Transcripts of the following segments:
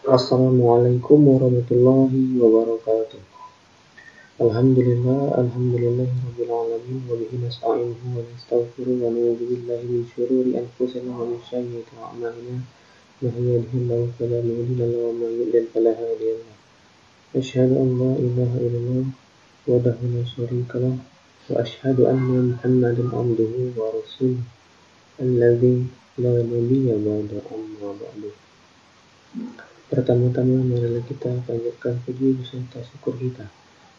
Assalamualaikum warahmatullahi wabarakatuh. Alhamdulillah rabbil alamin wa bihi nasta'inuhu wa nastaghfiruh wa na'udzu billahi min syururi anfusina wa min sayyiati a'malina. May yahdihillahu fala mudilla lahu wa may yudlil fala hadiya lahu. Asyhadu an la ilaha illallah wahdahu la syarika lahu wa asyhadu anna Muhammadan abduhu wa rasuluh alladzi la nabiyya ba'da amma ba'du. Pertama-tama marilah kita panjatkan puji beserta syukur kita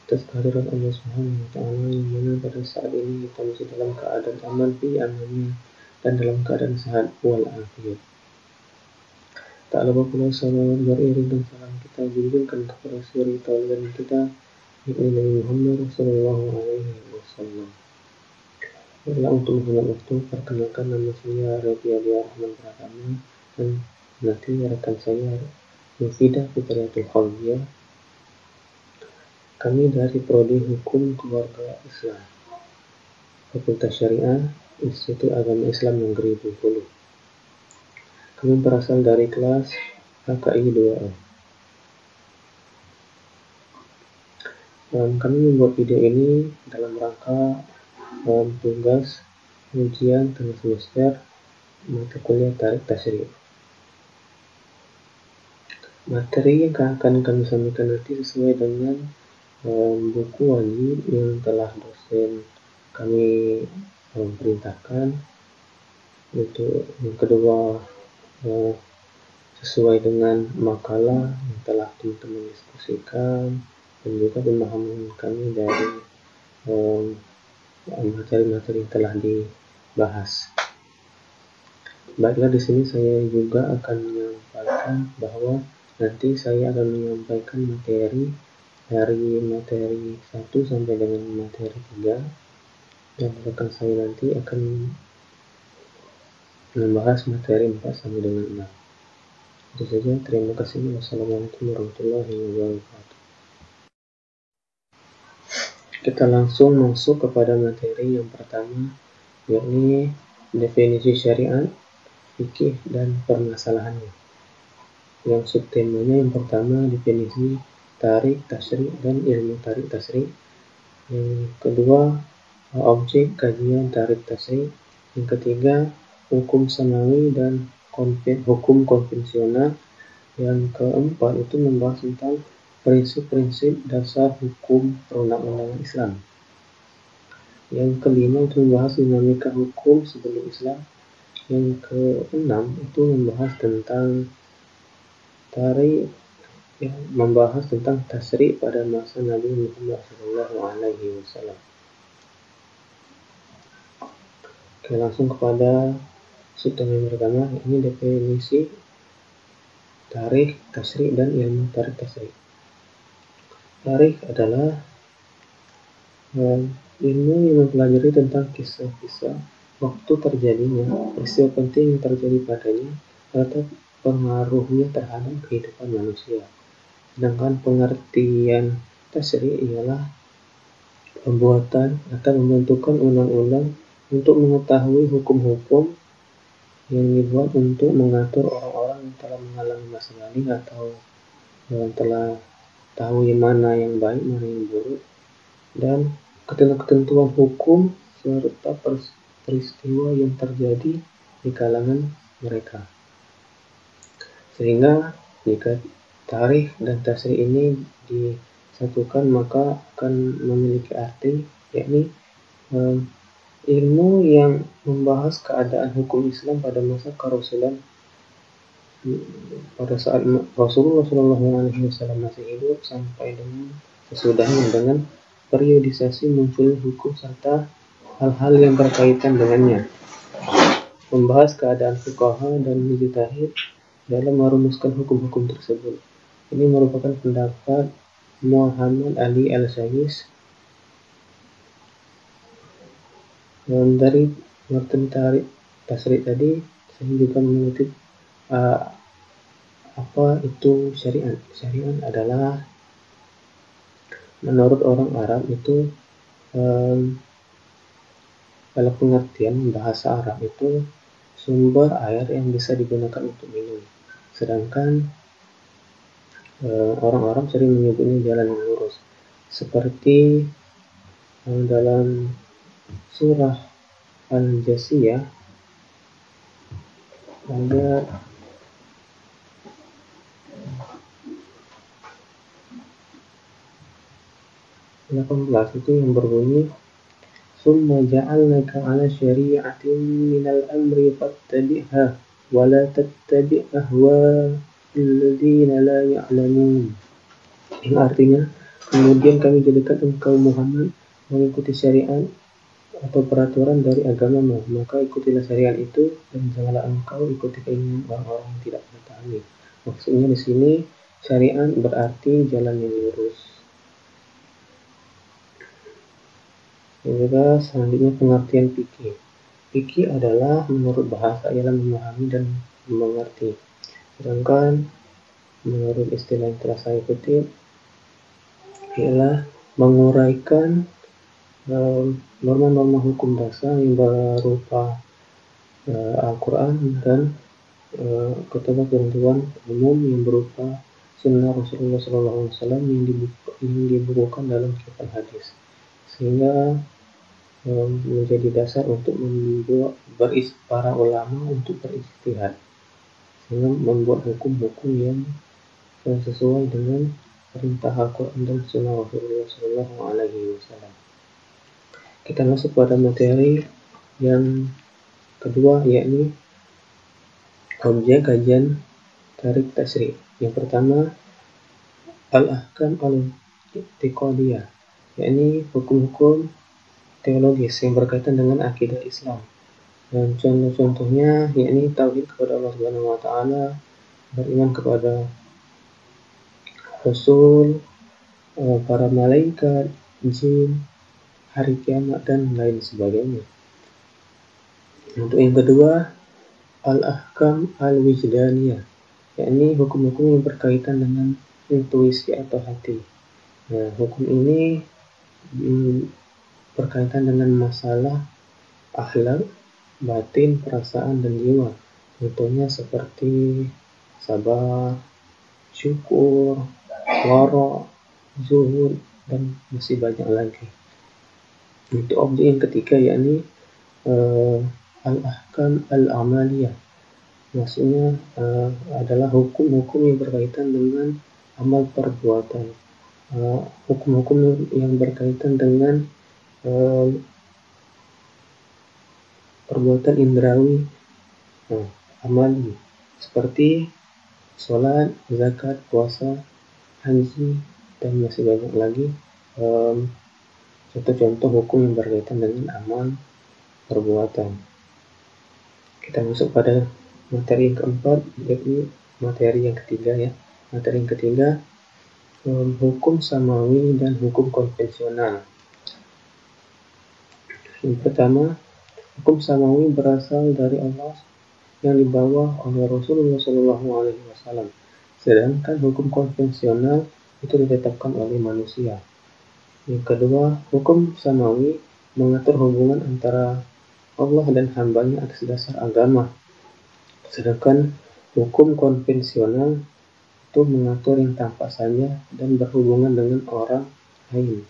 atas kehadiran Allah Subhanahu wa taala yang mana pada saat ini kita masih dalam keadaan aman fi amannya dan dalam keadaan sehat walafiat. Tak lupa pula salawat beriring dan salam kita junjungkan kepada suri tauladan kita yakni Nabi Muhammad sallallahu alaihi wasallam. Baiklah, untuk menghemat waktu, perkenalkan nama saya Rabi Rahman Pratama dan nanti rekan saya Mufidah Fitriyatul Khalbiyah. Kami dari Prodi Hukum Keluarga Islam, Fakultas Syariah, Institut Agama Islam Negeri Bengkulu. Kami berasal dari kelas HKI 2A. Kami membuat video ini dalam rangka tugas ujian tengah semester mata kuliah Tarik Tasyri'. Materi yang akan kami sampaikan nanti sesuai dengan buku wajib yang telah dosen kami perintahkan. Untuk yang kedua, sesuai dengan makalah yang telah teman-teman diskusikan dan juga pemahaman kami dari materi-materi yang telah dibahas. Baiklah, di sini saya juga akan menyampaikan bahwa nanti saya akan menyampaikan materi dari materi 1 sampai dengan materi 3 dan rekan saya nanti akan membahas materi 4 sampai dengan 6. Itu saja, terima kasih. Wassalamualaikum warahmatullahi wabarakatuh. Kita langsung masuk kepada materi yang pertama, yakni definisi syariat, fikih, dan permasalahannya. Yang subtemanya yang pertama definisi tarik tasri' dan ilmu tarik tasri'. Yang kedua objek kajian tarik tasri'. Yang ketiga hukum samawi dan hukum konvensional. Yang keempat itu membahas tentang prinsip-prinsip dasar hukum perundang-undangan Islam. Yang kelima itu membahas dinamika hukum sebelum Islam. Yang keenam itu membahas tentang membahas tentang tasri' pada masa Nabi Muhammad SAW. Oke, langsung kepada subtema yang pertama, ini definisi tarik tasri' dan ilmu tarik tasri'. Tarik adalah ilmu yang mempelajari tentang kisah-kisah waktu terjadinya peristiwa penting yang terjadi padanya serta pengaruhnya terhadap kehidupan manusia. Sedangkan pengertian tasri' ialah pembuatan atau membentukkan undang-undang untuk mengetahui hukum-hukum yang dibuat untuk mengatur orang-orang yang telah mengalami masa lalu atau yang telah tahu yang mana yang baik, mana yang buruk, dan ketentuan hukum serta peristiwa yang terjadi di kalangan mereka. Sehingga jika tarikh dan tasri' ini disatukan maka akan memiliki arti, yakni ilmu yang membahas keadaan hukum Islam pada masa kerasulan pada saat Rasulullah SAW masih hidup sampai dengan sesudahnya dengan periodisasi munculnya hukum serta hal-hal yang berkaitan dengannya. Membahas keadaan fuqaha dan mujtahid dalam merumuskan hukum-hukum tersebut. Ini merupakan pendapat Muhammad Ali Al-Sayis. Dari materi tarik tasri' tadi saya juga mengutip apa itu syariat. Syariat adalah menurut orang Arab itu dalam pengertian bahasa Arab itu sumber air yang bisa digunakan untuk minum. Sedangkan orang-orang sering menyebutnya jalan yang lurus, seperti dalam surah Al-Jasiyah ayat 18 itu yang berbunyi summa ja'alnaka 'ala syari'atin minal amri fattabi'ha wa la tattabi' ahwa'al ladzina la ya'lamun. Yang artinya, kemudian kami jadikan engkau Muhammad mengikuti syariat atau peraturan dari agamamu, maka ikutilah syariat itu dan janganlah engkau ikuti keinginan orang-orang yang tidak mengetahui. Maksudnya di sini syariat berarti jalan yang lurus. Dan juga selanjutnya pengertian fikih. Fikih adalah menurut bahasa ialah memahami dan mengerti. Sedangkan menurut istilah yang telah saya kutip ialah menguraikan norma-norma hukum dasar yang berupa Al-Quran dan ketentuan umum yang berupa sunnah Rasulullah SAW yang dibukukan dalam kitab hadis, sehingga menjadi dasar untuk membuat para ulama untuk beristihad, sehingga membuat hukum-hukum yang sesuai dengan perintah Al-Quran dan sunnah Rasulullah SAW. Kita masuk pada materi yang kedua, yakni objek kajian tarik tasri'. Yang pertama, al-ahkam al-i'tiqadiyah, yakni hukum-hukum teologis yang berkaitan dengan akidah Islam. Dan contoh-contohnya yakni tauhid kepada Allah Subhanahu wa taala, beriman kepada Rasul, para malaikat, jin, hari kiamat dan lain sebagainya. Untuk yang kedua, al-ahkam al-wijdaniyah, yakni hukum-hukum yang berkaitan dengan intuisi atau hati. Nah, hukum ini berkaitan dengan masalah akhlak, batin, perasaan, dan jiwa. Contohnya seperti sabar, syukur, wara', zuhud, dan masih banyak lagi. Untuk objek yang ketiga yakni al-ahkam al-amaliyah, maksudnya adalah hukum-hukum yang berkaitan dengan amal perbuatan, hukum-hukum yang berkaitan dengan perbuatan indrawi, amali, seperti sholat, zakat, puasa, haji, dan masih banyak lagi contoh-contoh hukum yang berkaitan dengan amal perbuatan. Kita masuk pada materi yang keempat, yakni materi yang ketiga ya. Materi yang ketiga, hukum samawi dan hukum konvensional. Yang pertama, hukum samawi berasal dari Allah yang dibawa oleh Rasulullah SAW. Sedangkan hukum konvensional itu ditetapkan oleh manusia. Yang kedua, hukum samawi mengatur hubungan antara Allah dan hambanya atas dasar agama. Sedangkan hukum konvensional itu mengatur yang tampak saja dan berhubungan dengan orang lain.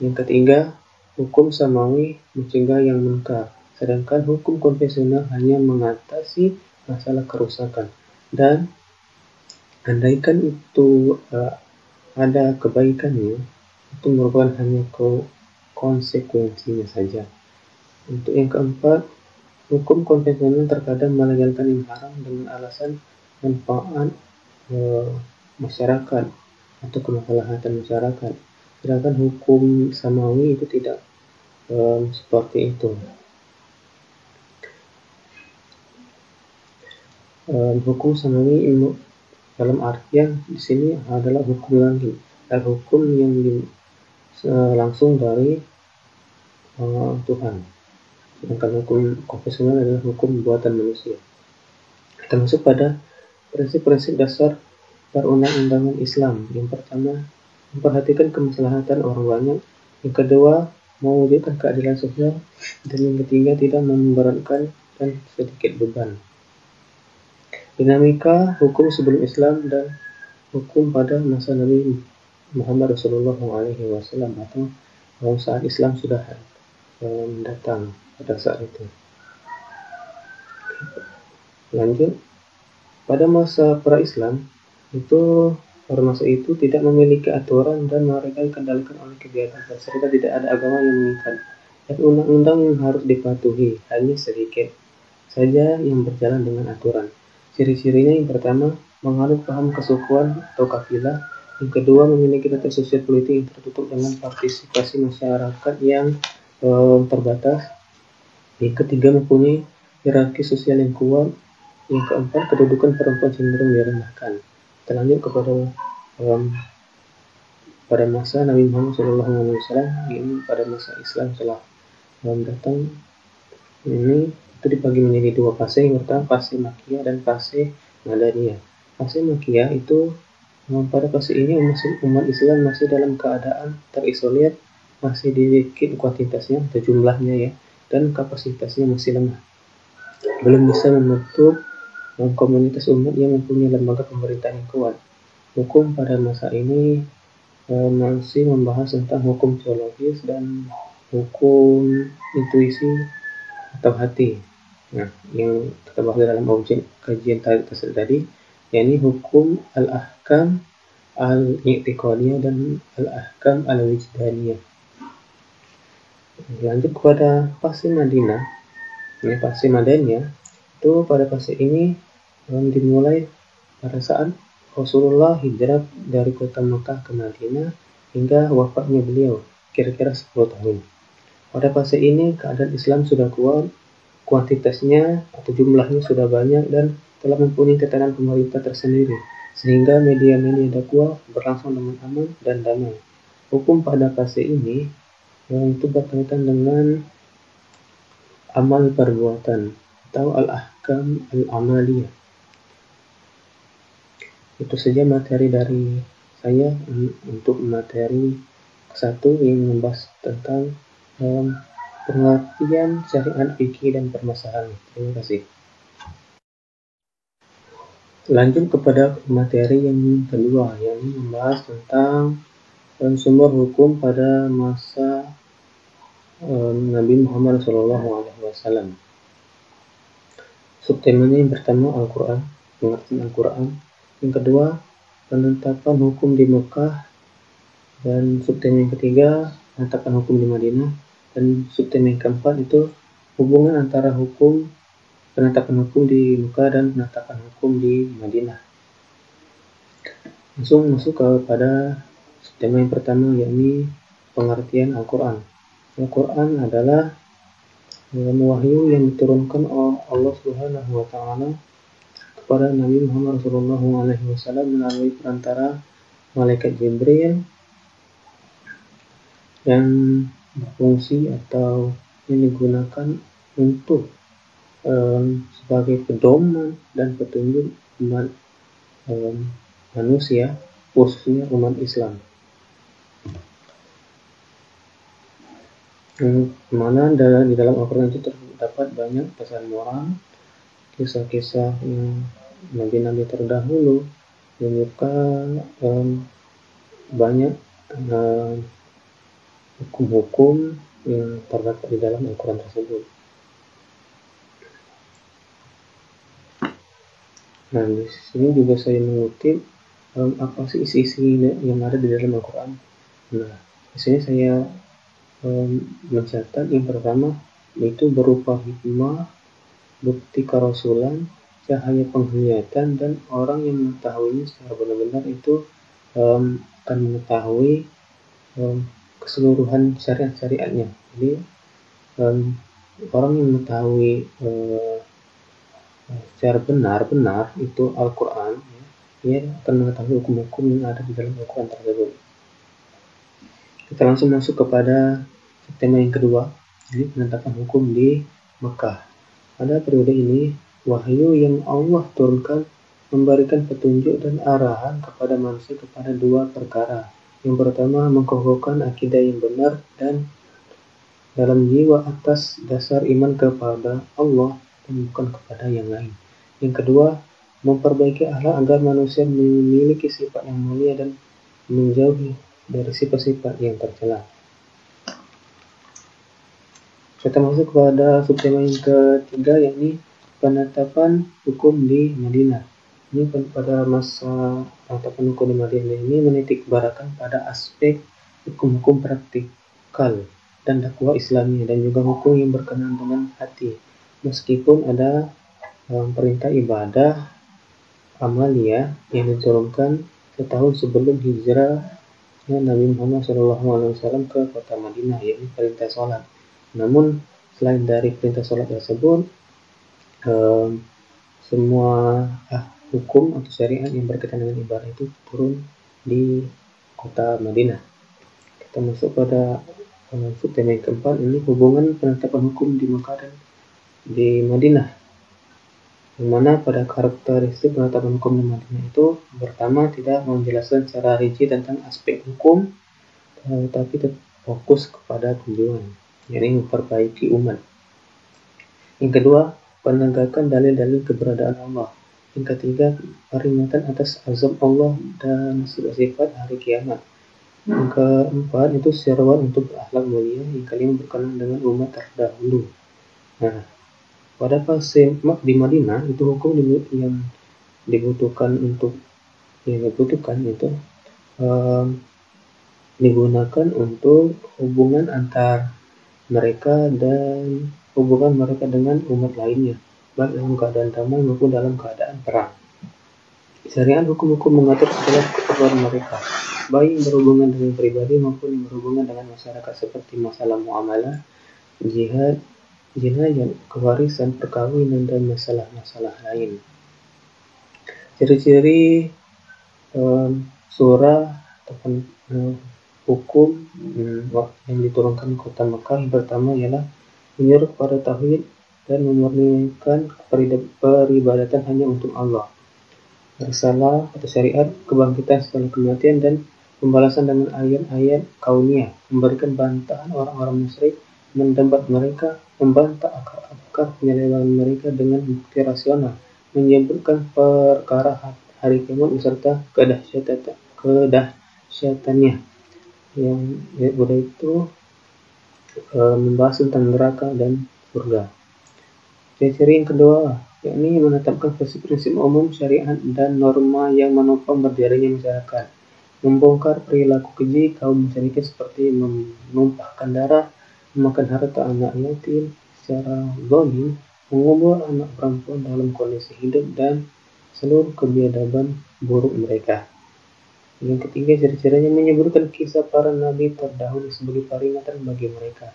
Yang ketiga, hukum samawi mencegah yang munkar, sedangkan hukum konvensional hanya mengatasi masalah kerusakan. Dan andaikan itu ada kebaikannya, itu merupakan hanya konsekuensinya saja. Untuk yang keempat, hukum konvensional terkadang melegalkan yang haram dengan alasan manfaat masyarakat atau kemaslahatan masyarakat. Sedangkan hukum samawi itu tidak seperti itu. Hukum samawi dalam artian di sini adalah hukum langit, dan hukum yang langsung dari Tuhan. Sedangkan hukum konvensional adalah hukum buatan manusia. Kita masuk pada prinsip-prinsip dasar perundang-undangan Islam. Yang pertama, memperhatikan kemaslahatan orang banyak. Yang kedua, mewujudkan keadilan sosial. Dan yang ketiga, tidak memberatkan dan sedikit beban. Dinamika hukum sebelum Islam dan hukum pada masa Nabi Muhammad Rasulullah SAW atau saat Islam sudah datang pada saat itu. Lanjut, pada masa pra-Islam itu, pada masa itu tidak memiliki aturan dan mereka dikendalikan oleh kebiasaan serta tidak ada agama yang mengikat dan undang-undang yang harus dipatuhi, hanya sedikit saja yang berjalan dengan aturan. Ciri-cirinya yang pertama, menganut paham kesukuan atau kafilah. Yang kedua, memiliki tata sosial politik yang tertutup dengan partisipasi masyarakat yang terbatas. Yang ketiga, mempunyai hierarki sosial yang kuat. Yang keempat, kedudukan perempuan cenderung direndahkan. Kita lanjut kepada pada masa Nabi Muhammad SAW, ini pada masa Islam setelah datang. Ini itu dibagi menjadi dua fase. Yang pertama fase Makkiyah dan fase Madaniyah. Fase Makkiyah itu, pada fase ini umat Islam masih dalam keadaan terisolir, masih sedikit kuantitasnya atau jumlahnya ya, dan kapasitasnya masih lemah, belum bisa membentuk komunitas umat yang mempunyai lembaga pemerintahan yang kuat. Hukum pada masa ini masih membahas tentang hukum teologis dan hukum intuisi atau hati. Nah, yang kita bahas dalam objek kajian tadi, yakni hukum al-ahkam al-i'tiqadiyah dan al-ahkam al-wijdaniyah. Lanjut kepada fase Madinah. Ini fase Madaniyah. Itu pada fase ini dimulai pada saat Rasulullah hijrah dari kota Mekah ke Madinah hingga wafatnya beliau, kira-kira 10 tahun. Pada fase ini keadaan Islam sudah kuat, kuantitasnya atau jumlahnya sudah banyak dan telah mempunyai tatanan pemerintah tersendiri, sehingga media-media dakwah berlangsung dengan aman dan damai. Hukum pada fase ini itu berkaitan dengan amal perbuatan atau al-ahkam al-amaliyah. Itu saja materi dari saya untuk materi satu yang membahas tentang pengertian syariat fikih dan permasalahan. Terima kasih. Lanjut kepada materi yang kedua, yang membahas tentang sumber hukum pada masa Nabi Muhammad SAW. Subtemanya yang pertama Al-Quran, pengertian Al-Quran. Yang kedua, penetapan hukum di Mekah. Dan subtema yang ketiga, penetapan hukum di Madinah. Dan subtema yang keempat itu hubungan antara hukum, penetapan hukum di Mekah dan penetapan hukum di Madinah. Langsung masuk kepada subtema yang pertama, yakni pengertian Al-Quran. Al-Quran adalah wahyu yang diturunkan oleh Allah Subhanahu wa Ta'ala kepada Nabi Muhammad SAW melalui perantara malaikat Jibril yang berfungsi atau yang digunakan untuk sebagai pedoman dan petunjuk umat manusia, khususnya umat Islam. Mana di dalam Al-Quran itu terdapat banyak pesan moral, kisah-kisah nabi-nabi terdahulu, dan juga banyak hukum-hukum yang terdapat di dalam Al-Quran tersebut. Nah, di sini juga saya mengutip apa sih isi-isi yang ada di dalam Al-Quran. Nah, di sini saya mencatat yang pertama yaitu berupa hikmah, bukti kerasulan, cahaya penglihatan, dan orang yang mengetahuinya secara benar-benar itu akan mengetahui keseluruhan syariat-syariatnya. Jadi orang yang mengetahui secara benar-benar itu Al-Quran, dia akan mengetahui hukum-hukum yang ada di dalam Al-Quran tersebut. Kita langsung masuk kepada tema yang kedua, ini penetapan hukum di Mekah. Pada periode ini, wahyu yang Allah turunkan memberikan petunjuk dan arahan kepada manusia kepada dua perkara. Yang pertama, mengokohkan akidah yang benar dan dalam jiwa atas dasar iman kepada Allah dan bukan kepada yang lain. Yang kedua, memperbaiki akhlak agar manusia memiliki sifat yang mulia dan menjauhi dari sifat-sifat yang tercela. Kita masuk kepada subtema yang ketiga, yakni penetapan hukum di Madinah. Ini pada masa penetapan hukum di Madinah ini menitik beratkan pada aspek hukum-hukum praktikal dan dakwah Islamiyah dan juga hukum yang berkenaan dengan hati. Meskipun ada perintah ibadah amaliyah yang diturunkan setahun sebelum hijrahnya Nabi Muhammad SAW ke kota Madinah, yakni perintah sholat. Namun selain dari perintah sholat tersebut, semua hukum atau syariat yang berkaitan dengan ibadah itu turun di kota Madinah. Kita masuk pada subtema yang keempat, ini hubungan penetapan hukum di Mekah dan di Madinah. Yang mana pada karakteristik penetapan hukum di Madinah itu, pertama, tidak menjelaskan secara rinci tentang aspek hukum, tapi fokus kepada tujuan, yakni memperbaiki umat. Yang kedua, penegakan dalil-dalil keberadaan Allah. Yang ketiga, peringatan atas azab Allah dan sifat-sifat hari kiamat. Yang keempat, itu seruan untuk berakhlak mulia. Yang kelima, berkenan dengan umat terdahulu. Nah, pada fase di Madinah itu hukum yang dibutuhkan itu digunakan untuk hubungan antar mereka dan hubungan mereka dengan umat lainnya, baik dalam keadaan damai maupun dalam keadaan perang. Syariat hukum-hukum mengatur segala keperluan mereka, baik yang berhubungan dengan pribadi maupun yang berhubungan dengan masyarakat, seperti masalah muamalah, jihad, jinayat, kewarisan, perkawinan, dan masalah-masalah lain. Ciri-ciri surah ataupun hukum yang diturunkan kota Mekah, yang pertama ialah menyuruh kepada tauhid dan memurnikan peribadatan hanya untuk Allah. Risalah atau syariat, kebangkitan setelah kematian dan pembalasan dengan ayat-ayat kauniyah, memberikan bantahan orang-orang musyrik, mendebat mereka, membantah akar-akar penyelewengan mereka dengan bukti rasional, menyebutkan perkara hari kiamat beserta kedahsyatannya. Yang udah itu membahas tentang neraka dan surga. Ciri-ciri yang kedua, yakni menetapkan prinsip-prinsip umum syariat dan norma yang menopang berdirinya masyarakat, membongkar perilaku keji kaum musyrikin seperti menumpahkan darah, memakan harta anak yatim secara zalim, mengubur anak perempuan dalam kondisi hidup, dan seluruh kebiadaban buruk mereka. Yang ketiga, ciri-cirinya menyebutkan kisah para nabi terdahulu sebagai peringatan bagi mereka.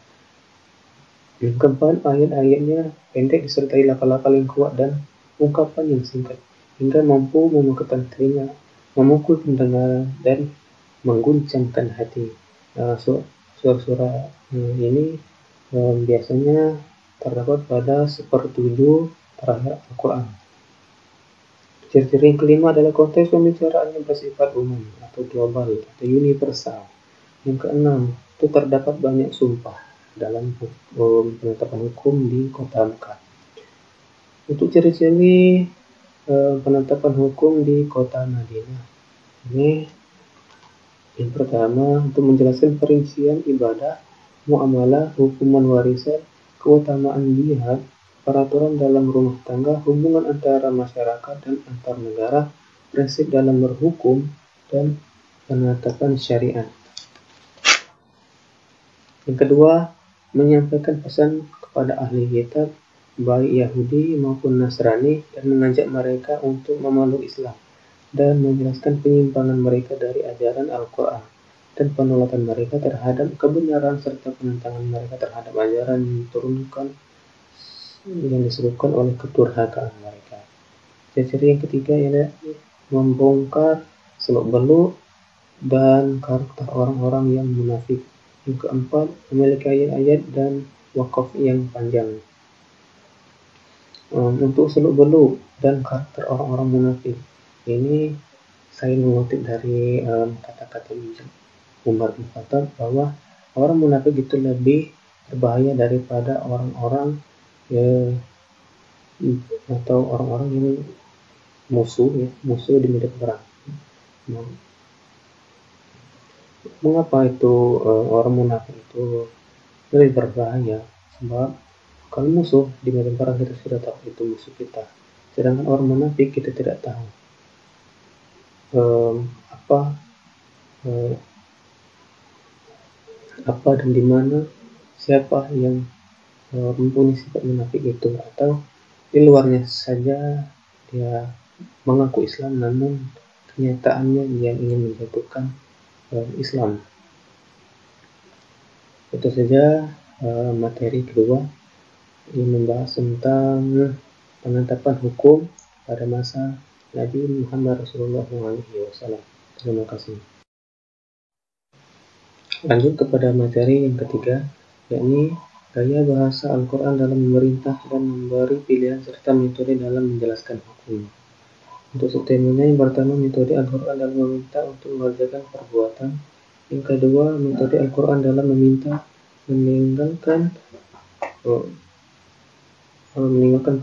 Yang keempat, ayat-ayatnya pendek disertai lafal-lafal yang kuat dan ungkapan yang singkat, hingga mampu memekakkan telinga, memukul pendengaran, dan mengguncangkan hati. Surah-surah ini biasanya terdapat pada sepertujuh terakhir Al-Quran. Ciri-ciri yang kelima adalah konteks pembicaraan yang bersifat umum atau global atau universal. Yang keenam, itu terdapat banyak sumpah dalam penetapan hukum di kota Mekah. Untuk ciri-ciri penetapan hukum di kota Madinah, ini yang pertama, untuk menjelaskan perincian ibadah, muamalah, hukuman warisan, keutamaan jihad, peraturan dalam rumah tangga, hubungan antara masyarakat dan antar negara, prinsip dalam berhukum, dan penetapan syariat. Yang kedua, menyampaikan pesan kepada ahli kitab, baik Yahudi maupun Nasrani, dan mengajak mereka untuk memeluk Islam, dan menjelaskan penyimpangan mereka dari ajaran Al-Quran, dan penolakan mereka terhadap kebenaran serta penentangan mereka terhadap ajaran yang disebutkan oleh keturhakaan mereka. Ciri-ciri yang ketiga ialah membongkar seluk-beluk dan karakter orang-orang yang munafik. Yang keempat, memiliki ayat-ayat dan wakaf yang panjang. Untuk seluk-beluk dan karakter orang-orang munafik, ini saya mengutip dari kata-kata Umar bin Khattab bahwa orang munafik itu lebih berbahaya daripada orang-orang atau orang-orang yang musuh di medan perang. Mengapa itu orang munafik itu lebih berbahaya? Sebab kalau musuh di medan perang kita sudah tahu itu musuh kita, sedangkan orang munafik kita tidak tahu apa dan di mana siapa yang mempunyai sifat munafik itu, atau di luarnya saja dia mengaku Islam namun kenyataannya dia ingin menjatuhkan Islam. Itu saja materi kedua yang membahas tentang penetapan hukum pada masa Nabi Muhammad Rasulullah SAW. Terima kasih. Lanjut kepada materi yang ketiga, yakni gaya bahasa Al-Quran dalam memerintah dan memberi pilihan serta metode dalam menjelaskan hukum. Untuk subtemanya, yang pertama metode Al-Quran dalam meminta untuk mengerjakan perbuatan. Yang kedua, metode Al-Quran dalam meminta meninggalkan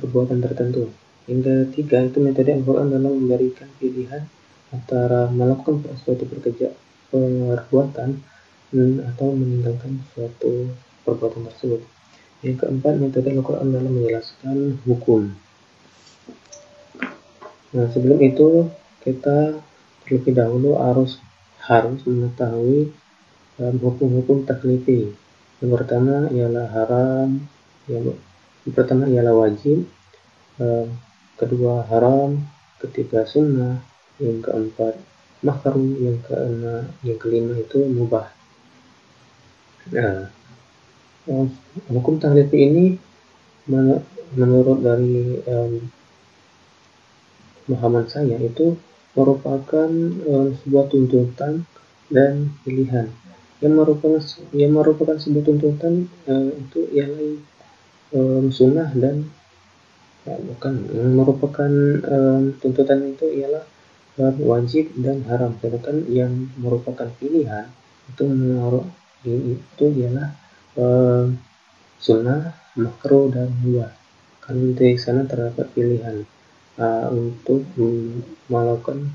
perbuatan tertentu. Yang ketiga, itu metode Al-Quran dalam memberikan pilihan antara melakukan suatu perbuatan atau meninggalkan suatu perbuatan tersebut. Yang keempat, metode Al-Quran dalam menjelaskan hukum. Nah, sebelum itu kita terlebih dahulu harus mengetahui hukum-hukum taklifi. Yang pertama ialah haram, yang pertama ialah wajib, kedua haram, ketiga sunnah, yang keempat makruh, yang kelima itu mubah. Nah, hukum taklifi ini menurut dari pemahaman saya itu merupakan sebuah tuntutan dan pilihan. Yang merupakan sebuah tuntutan itu ialah sunnah dan yang merupakan tuntutan itu ialah wajib dan haram. Sedangkan yang merupakan pilihan itu ialah sunnah, makruh dan mubah. Karena di sana terdapat pilihan untuk melakukan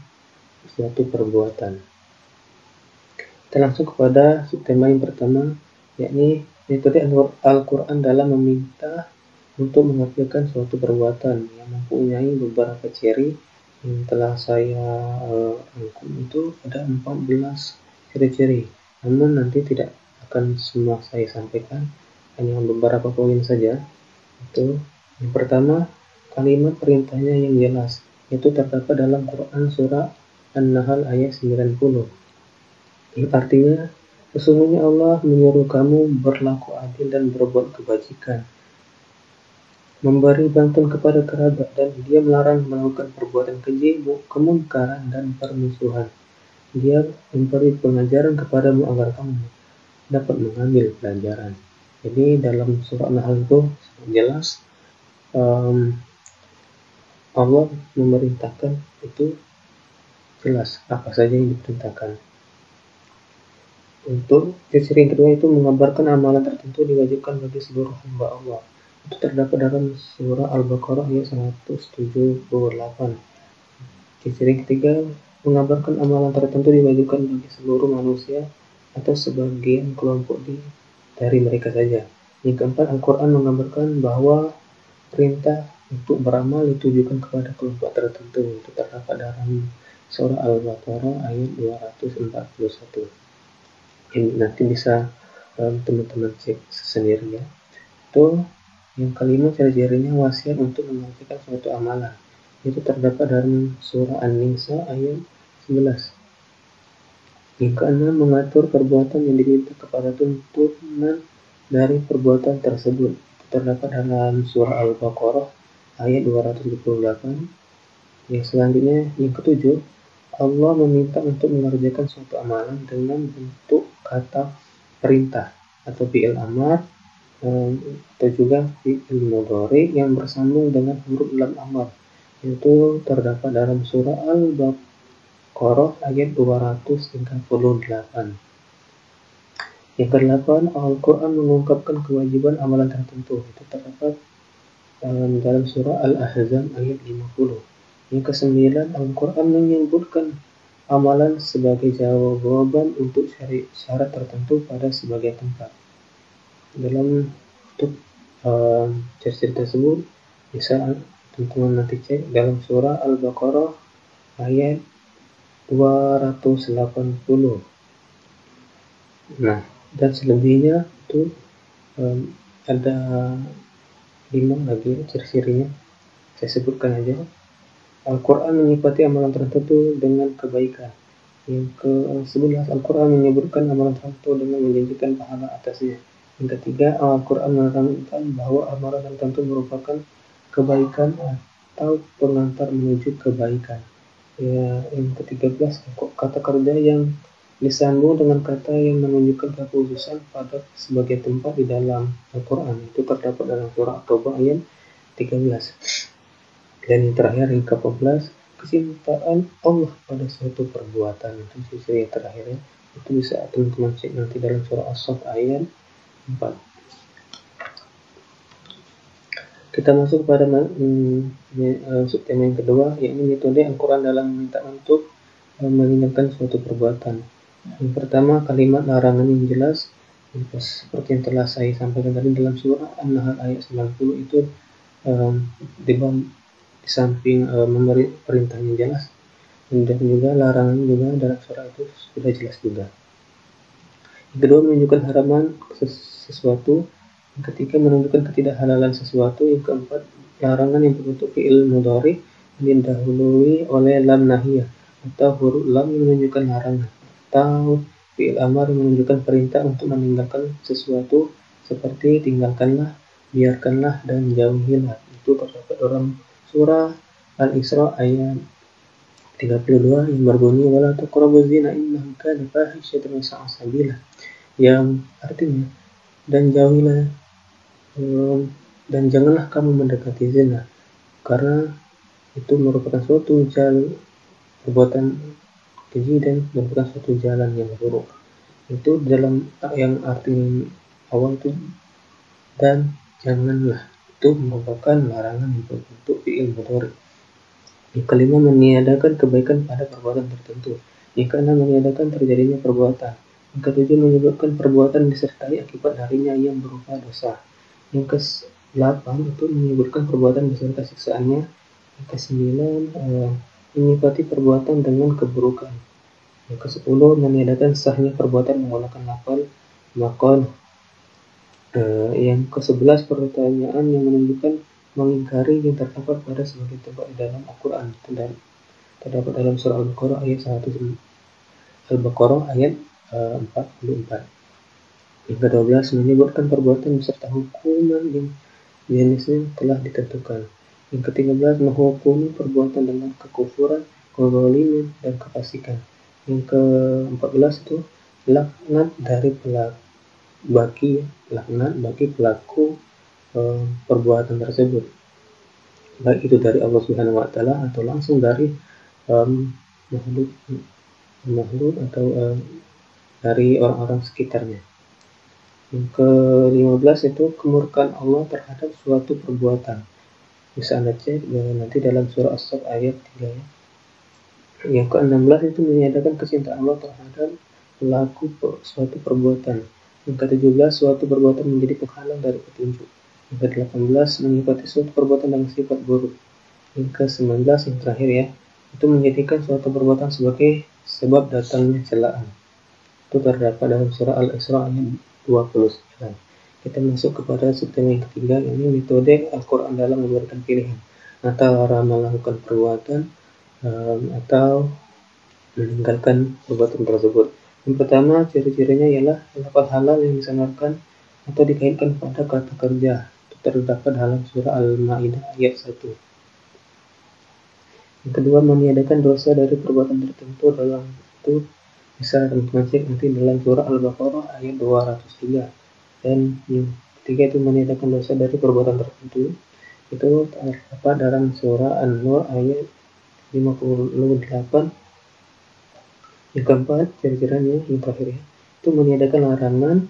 suatu perbuatan. Kita langsung kepada subtema yang pertama, yakni metode Al-Quran dalam meminta untuk mengerjakan suatu perbuatan yang mempunyai beberapa ciri yang telah saya rangkum. Itu ada 14 ciri-ciri, namun nanti tidak akan semua saya sampaikan, hanya beberapa poin saja. Itu yang pertama, kalimat perintahnya yang jelas, itu terdapat dalam Quran surah An-Nahl ayat 90. Yang artinya, sesungguhnya Allah menyuruh kamu berlaku adil dan berbuat kebajikan, memberi bantuan kepada kerabat, dan dia melarang melakukan perbuatan keji, kemungkaran, dan permusuhan. Dia memberi pengajaran kepadamu agar kamu dapat mengambil pelajaran. Jadi dalam surah An-Nahl itu jelas Allah memerintahkan, itu jelas apa saja yang diperintahkan. Untuk ciri yang kedua itu mengabarkan amalan tertentu diwajibkan bagi seluruh hamba Allah. Itu terdapat dalam surah Al-Baqarah ayat 178. Ciri yang ketiga, mengabarkan amalan tertentu diwajibkan bagi seluruh manusia atau sebagian kelompok dari mereka saja. Yang keempat, Al-Quran mengabarkan bahwa perintah untuk beramal ditujukan kepada kelompok tertentu. Itu terdapat dalam surah Al-Baqarah ayat 241. Ini nanti bisa teman-teman cek sendiri ya. Itu yang kelima, ciri-cirinya wasiat untuk mengerjakan suatu amalan. Itu terdapat dalam surah An-Nisa ayat 11. Yang keenam, mengatur perbuatan yang diminta kepada tuntunan dari perbuatan tersebut. Itu terdapat dalam surah Al-Baqarah ayat 228. Yang selanjutnya, yang ketujuh, Allah meminta untuk mengerjakan suatu amalan dengan bentuk kata perintah atau fi'il amar atau juga fi'il mudhari yang bersambung dengan huruf lam amar. Itu terdapat dalam surah Al-Baqarah ayat 238. Yang kedelapan, Al-Quran mengungkapkan kewajiban amalan tertentu. Itu terdapat dalam surah Al-Ahzab ayat 50. Yang ke-9, Al-Quran menyebutkan amalan sebagai jawaban untuk syarat tertentu pada sebagian tempat. Dalam cerita tersebut bisa teman-teman nanti cek dalam surah Al-Baqarah ayat 280. Nah, dan selebihnya itu ada 5 lagi ciri-cirinya. Saya sebutkan aja. Al-Quran menyifati amalan tertentu dengan kebaikan. Yang ke-11, Al-Quran menyebutkan amalan tertentu dengan menjanjikan pahala atasnya. Yang ketiga, Al-Quran menerangkan bahwa amalan tertentu merupakan kebaikan atau pengantar menuju kebaikan. Ya, yang ke-13, kata kerja yang disambung dengan kata yang menunjukkan kekhususan pada sebagian tempat di dalam Al-Quran. Itu terdapat dalam surah At-Taubah ayat 13. Dan yang terakhir, yang ke-14, kecintaan Allah pada suatu perbuatan. Itu sisi yang terakhirnya. Itu bisa teman-teman cek nanti dalam surah As-Saff ayat 4. Kita masuk pada subtema yang kedua, yaitu metode Al-Quran dalam meminta untuk meninggalkan suatu perbuatan. Yang pertama, kalimat larangan yang jelas, seperti yang telah saya sampaikan tadi dalam surah An-Nahl ayat 90 itu di samping memberi perintah yang jelas, dan juga larangan juga dalam surah itu sudah jelas juga. Yang kedua, menunjukkan haraman sesuatu. Yang ketiga, menunjukkan ketidakhalalan sesuatu. Yang keempat, larangan yang berbentuk fi'il mudhari didahului oleh lam nahiyah atau huruf lam yang menunjukkan larangan, atau fi'il amar yang menunjukkan perintah untuk meninggalkan sesuatu seperti tinggalkanlah, biarkanlah, dan jauhilah. Itu terdapat dalam surah Al-Isra ayat 32 yang berbunyi wala taqrabuz zina innahu kana fahishatan wa sa'a sabila, yang artinya dan jauhilah dan janganlah kamu mendekati zina karena itu merupakan suatu perbuatan keji dan merupakan suatu jalan yang buruk. Itu dalam yang arti awal itu dan janganlah, itu merupakan larangan untuk fi'il mudhari. Yang kelima, meniadakan kebaikan pada perbuatan tertentu. Yang keenam, meniadakan terjadinya perbuatan. Yang ketujuh, menyebabkan perbuatan disertai akibat darinya yang berupa dosa. Yang ke-8 itu menyebutkan perbuatan beserta siksaannya. Yang ke-9, menyifati perbuatan dengan keburukan. Yang ke-10, meniadakan sahnya perbuatan menggunakan lafal maqal. Yang ke-11, pertanyaan yang menunjukkan mengingkari yang terdapat pada sebagian tempat di dalam Al-Quran. Terdapat dalam surah Al-Baqarah ayat 44. Yang ke-12, menyebutkan perbuatan beserta hukuman yang jenisnya telah ditentukan. Yang ke-13, menghukumi perbuatan dengan kekufuran, kezaliman, dan kefasikan. Yang ke-14 itu laknat bagi pelaku perbuatan tersebut, baik itu dari Allah Subhanahu wa taala atau langsung dari makhluk atau dari orang-orang sekitarnya. Yang ke-15 itu kemurkaan Allah terhadap suatu perbuatan. Bisa Anda cek nanti dalam surah As-Saff ayat 3 ya. Yang ke-16 itu menyatakan kecintaan Allah terhadap pelaku suatu perbuatan. Yang ke-17, suatu perbuatan menjadi penghalang dari petunjuk. Yang ke-18, menyifati suatu perbuatan dengan sifat buruk. Yang ke-19, yang terakhir ya, itu menjadikan suatu perbuatan sebagai sebab datangnya celaan. Itu terdapat dalam surah Al-Isra ayat 29. Kita masuk kepada subtema yang ketiga, ini metode Al-Quran dalam memberikan pilihan antara melakukan perbuatan atau meninggalkan perbuatan tersebut. Yang pertama, ciri-cirinya ialah lafaz halal yang disandarkan atau dikaitkan pada kata kerja. Itu terdapat dalam surah Al-Maidah ayat 1. Yang kedua, meniadakan dosa dari perbuatan tertentu. Dalam itu bisa teman-teman cek nanti dalam surah Al-Baqarah ayat 203. Dan yang ketiga itu meniadakan dosa dari perbuatan tertentu. Itu terdapat dalam surah An-Nur ayat 58. Yang keempat, ciri-cirinya yang terakhir ya, itu meniadakan larangan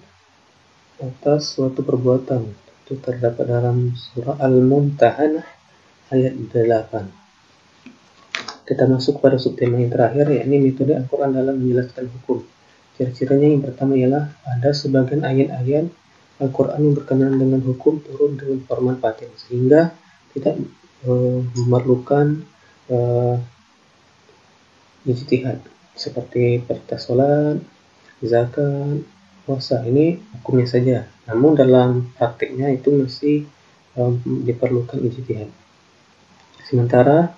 atas suatu perbuatan. Itu terdapat dalam surah Al-Mumtahanah ayat 8. Kita masuk pada subtema yang terakhir, yakni metode Al-Quran dalam menjelaskan hukum. Ciri-cirinya yang pertama ialah ada sebagian ayat-ayat Al-Quran yang berkenaan dengan hukum turun dengan format paten, sehingga tidak memerlukan ijtihad, seperti perintah sholat, zakat, puasa. Ini hukumnya saja, namun dalam praktiknya itu masih diperlukan ijtihad. Sementara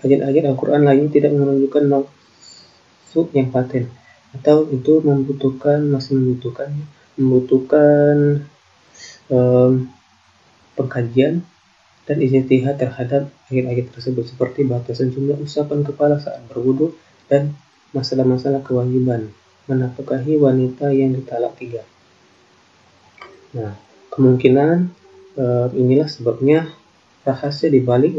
ayat-ayat Al-Quran lainnya tidak menunjukkan maksud yang paten, atau itu masih membutuhkan pengkajian dan ijtihad terhadap ayat-ayat tersebut, seperti batasan jumlah usapan kepala saat berwudu dan masalah-masalah kewajiban menafkahi wanita yang ditalak 3. Nah, kemungkinan inilah sebabnya rahasia dibalik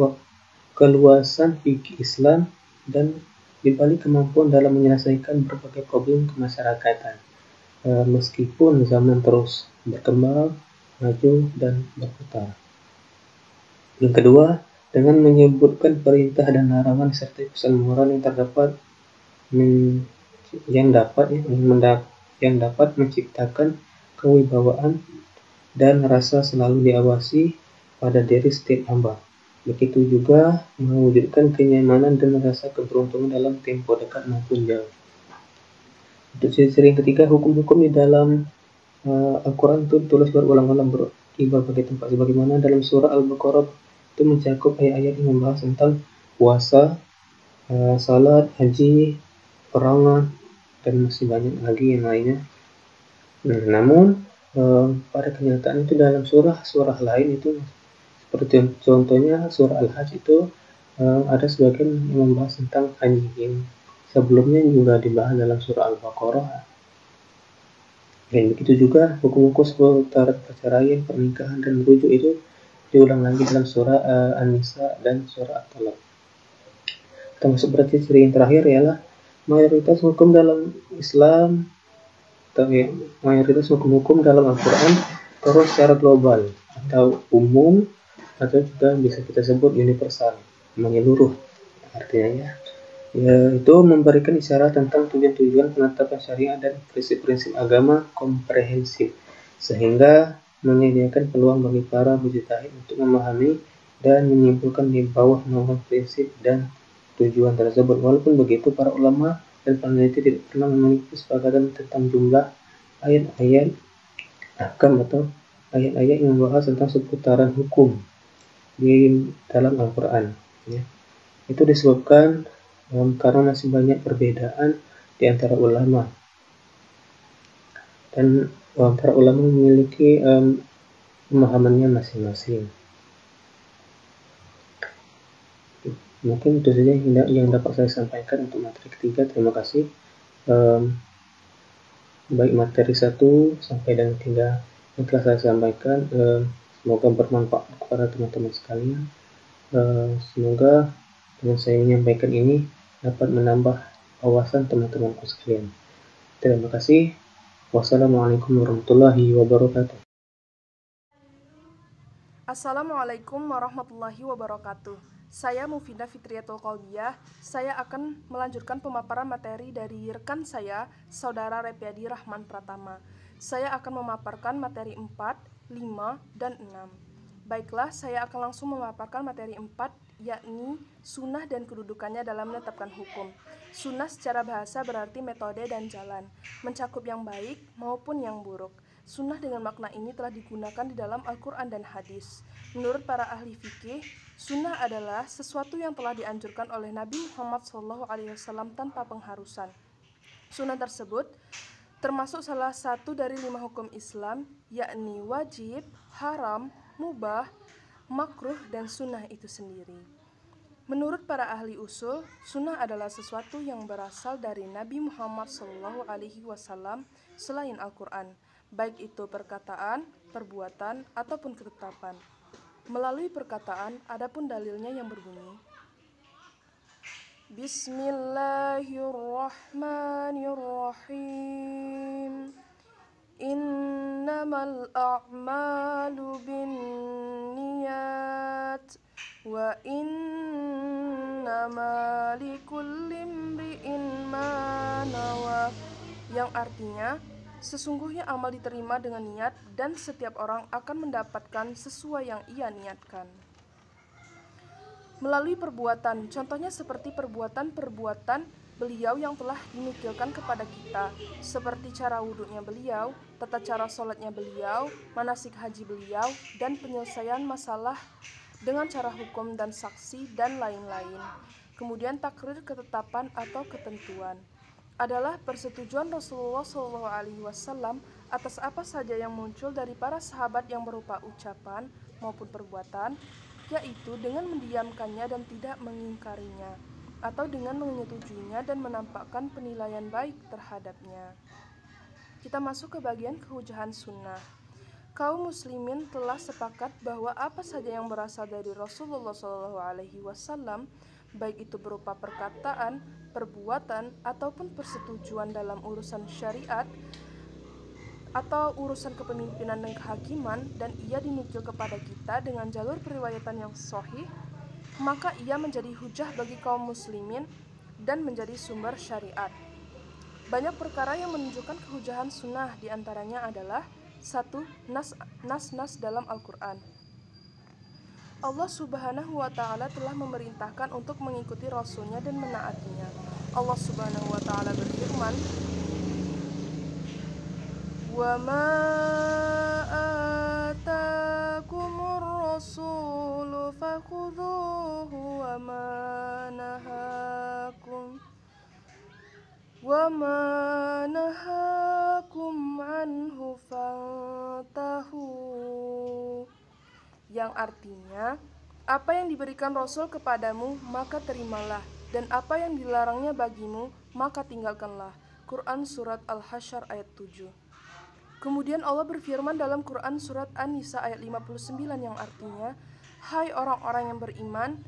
keluasan fikih Islam dan dibalik kemampuan dalam menyelesaikan berbagai problem kemasyarakatan, meskipun zaman terus berkembang, maju, dan berputar. Yang kedua, dengan menyebutkan perintah dan larangan serta pesan moral yang dapat menciptakan kewibawaan dan rasa selalu diawasi pada diri setiap hamba. Begitu juga mewujudkan kenyamanan dan rasa keberuntungan dalam tempo dekat maupun jauh. Untuk ciri yang ketiga, hukum-hukum di dalam Al-Quran itu ditulis berulang-ulang di berbagai tempat, sebagaimana dalam surah Al-Baqarah itu mencakup ayat-ayat yang membahas tentang puasa, salat, haji, perangan, dan masih banyak lagi yang lainnya. Namun pada kenyataan itu dalam surah lain itu, seperti contohnya surah Al-Hajj itu ada sebagian yang membahas tentang haji, yang sebelumnya juga dibahas dalam surah Al-Baqarah. Dan begitu juga hukum-hukum seputar perceraian, pernikahan, dan rujuk itu diulang lagi dalam surah An-Nisa dan surah At-Talaq. Termasuk berarti ciri yang terakhir ialah mayoritas hukum dalam Islam mayoritas hukum-hukum dalam Al-Quran turun secara global atau umum, atau juga bisa kita sebut universal, menyeluruh artinya yaitu memberikan isyarat tentang tujuan-tujuan penetapan syariat dan prinsip-prinsip agama komprehensif, sehingga menyediakan peluang bagi para mujtahid untuk memahami dan menyimpulkan di bawah naungan prinsip dan tujuan tersebut. Walaupun begitu, para ulama dan peneliti tidak pernah memiliki kesepakatan tentang jumlah ayat-ayat ahkam atau ayat-ayat yang membahas tentang seputaran hukum di dalam Al-Quran. Itu disebabkan karena masih banyak perbedaan di antara ulama, dan para ulama memiliki pemahamannya masing-masing. Mungkin itu saja yang dapat saya sampaikan untuk materi ketiga. Terima kasih. Baik materi 1 sampai dengan 3 yang telah saya sampaikan, semoga bermanfaat kepada teman-teman sekalian. Semoga dengan saya menyampaikan ini dapat menambah wawasan teman-temanku sekalian. Terima kasih. Wassalamualaikum warahmatullahi wabarakatuh. Assalamualaikum warahmatullahi wabarakatuh. Saya Mufidah Fitriyatul Qalbiyah. Saya akan melanjutkan pemaparan materi dari rekan saya, Saudara Repiadi Rahman Pratama. Saya akan memaparkan materi 4, 5, dan 6. Baiklah, saya akan langsung memaparkan materi 4, yakni sunnah dan kedudukannya dalam menetapkan hukum. Sunnah secara bahasa berarti metode dan jalan, mencakup yang baik maupun yang buruk. Sunnah dengan makna ini telah digunakan di dalam Al-Quran dan hadis. Menurut para ahli fikih, sunnah adalah sesuatu yang telah dianjurkan oleh Nabi Muhammad SAW tanpa pengharusan. Sunnah tersebut termasuk salah satu dari 5 hukum Islam, yakni wajib, haram, mubah, makruh, dan sunnah itu sendiri. Menurut para ahli usul, sunnah adalah sesuatu yang berasal dari Nabi Muhammad SAW selain Al-Quran, baik itu perkataan, perbuatan, ataupun ketetapan. Melalui perkataan, adapun dalilnya yang berbunyi, Bismillahirrahmanirrahim. Innamal a'malu binniyat Wa innama likulli imri'in ma nawa, yang artinya sesungguhnya amal diterima dengan niat dan setiap orang akan mendapatkan sesuai yang ia niatkan. Melalui perbuatan, contohnya seperti perbuatan-perbuatan beliau yang telah dinukilkan kepada kita, seperti cara wudhunya beliau, tata cara sholatnya beliau, manasik haji beliau, dan penyelesaian masalah dengan cara hukum dan saksi, dan lain-lain. Kemudian takrir ketetapan atau ketentuan adalah persetujuan Rasulullah SAW atas apa saja yang muncul dari para sahabat yang berupa ucapan maupun perbuatan, yaitu dengan mendiamkannya dan tidak mengingkarinya, atau dengan menyetujuinya dan menampakkan penilaian baik terhadapnya. Kita masuk ke bagian kehujahan sunnah. Kaum muslimin telah sepakat bahwa apa saja yang berasal dari Rasulullah SAW, baik itu berupa perkataan, perbuatan, ataupun persetujuan dalam urusan syariat atau urusan kepemimpinan dan kehakiman, dan ia dinukil kepada kita dengan jalur periwayatan yang sahih, maka ia menjadi hujah bagi kaum muslimin dan menjadi sumber syariat. Banyak perkara yang menunjukkan kehujahan sunnah, diantaranya adalah 1. Nas-nas dalam Al-Quran. Allah Subhanahu wa Ta'ala telah memerintahkan untuk mengikuti Rasulnya dan menaatinya. Allah Subhanahu wa Ta'ala berfirman, "Wa ma atakumur rasulu fakhudhuhu wa ma nahakum anhu fantahu." Yang artinya, apa yang diberikan Rasul kepadamu, maka terimalah, dan apa yang dilarangnya bagimu, maka tinggalkanlah. Quran Surat Al-Hasyr ayat 7. Kemudian Allah berfirman dalam Quran Surat An-Nisa ayat 59 yang artinya, "Hai orang-orang yang beriman,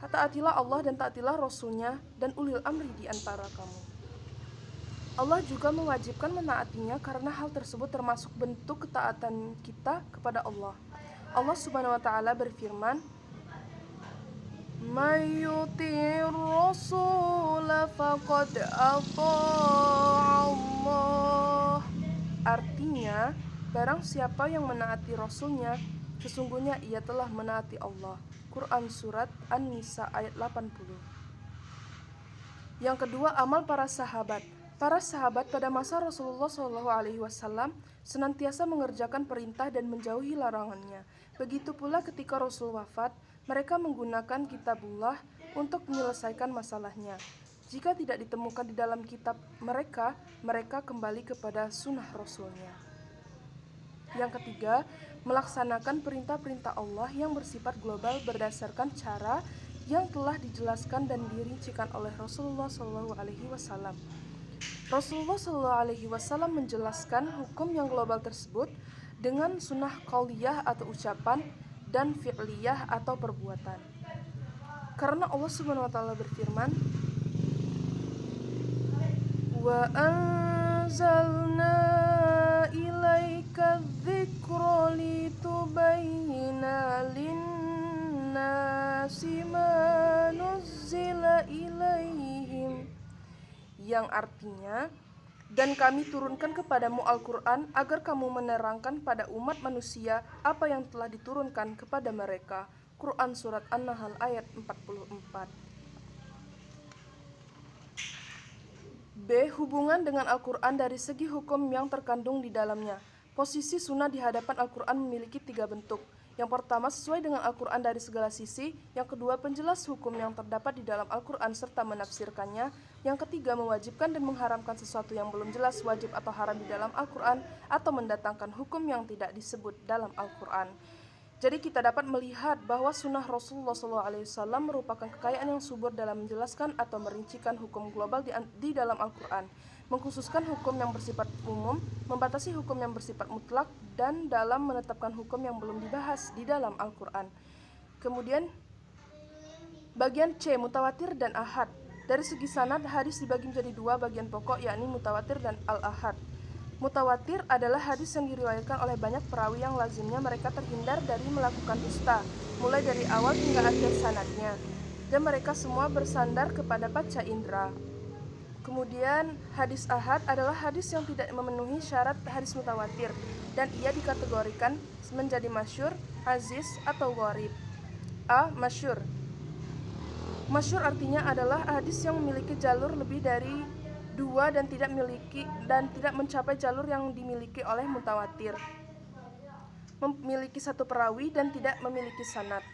taatilah Allah dan taatilah Rasulnya dan ulil amri di antara kamu." Allah juga mewajibkan menaatinya karena hal tersebut termasuk bentuk ketaatan kita kepada Allah. Allah Subhanahu wa Ta'ala berfirman, "May yuti'ir rasula faqad ata'allah." Artinya, barang siapa yang menaati Rasulnya, sesungguhnya ia telah menaati Allah. Quran Surat An-Nisa ayat 80. Yang kedua, amal para sahabat. Para sahabat pada masa Rasulullah SAW senantiasa mengerjakan perintah dan menjauhi larangannya. Begitu pula ketika Rasul wafat, mereka menggunakan kitabullah untuk menyelesaikan masalahnya. Jika tidak ditemukan di dalam kitab mereka, mereka kembali kepada sunnah Rasulnya. Yang ketiga, melaksanakan perintah-perintah Allah yang bersifat global berdasarkan cara yang telah dijelaskan dan dirincikan oleh Rasulullah SAW. Rasulullah SAW menjelaskan hukum yang global tersebut dengan sunnah qauliyah atau ucapan dan fi'liyah atau perbuatan. Karena Allah Subhanahu wa Ta'ala berfirman, "Wa anzalna ilaika dzikra litubayyina lin-nasi ma nuzzila ilaihim." Yang artinya, dan kami turunkan kepadamu Al-Quran agar kamu menerangkan pada umat manusia apa yang telah diturunkan kepada mereka. Quran Surat An-Nahl ayat 44. B. Hubungan dengan Al-Quran dari segi hukum yang terkandung di dalamnya. Posisi sunnah di hadapan Al-Quran memiliki 3 bentuk. Yang pertama, sesuai dengan Al-Quran dari segala sisi. Yang kedua, penjelas hukum yang terdapat di dalam Al-Quran serta menafsirkannya. Yang ketiga, mewajibkan dan mengharamkan sesuatu yang belum jelas wajib atau haram di dalam Al-Quran, atau mendatangkan hukum yang tidak disebut dalam Al-Quran. Jadi kita dapat melihat bahwa sunnah Rasulullah SAW merupakan kekayaan yang subur dalam menjelaskan atau merincikan hukum global di dalam Al-Quran, mengkhususkan hukum yang bersifat umum, membatasi hukum yang bersifat mutlak, dan dalam menetapkan hukum yang belum dibahas di dalam Al-Quran. Kemudian bagian C, mutawatir dan ahad. Dari segi sanad, hadis dibagi menjadi 2 bagian pokok, yakni mutawatir dan al-ahad. Mutawatir adalah hadis yang diriwayatkan oleh banyak perawi yang lazimnya mereka terhindar dari melakukan dusta, mulai dari awal hingga akhir sanadnya, dan mereka semua bersandar kepada panca indera. Kemudian hadis ahad adalah hadis yang tidak memenuhi syarat hadis mutawatir, dan ia dikategorikan menjadi masyhur, aziz, atau gharib. A. Masyhur. Masyhur artinya adalah hadis yang memiliki jalur lebih dari 2 dan tidak mencapai jalur yang dimiliki oleh mutawatir, memiliki satu perawi dan tidak memiliki sanad.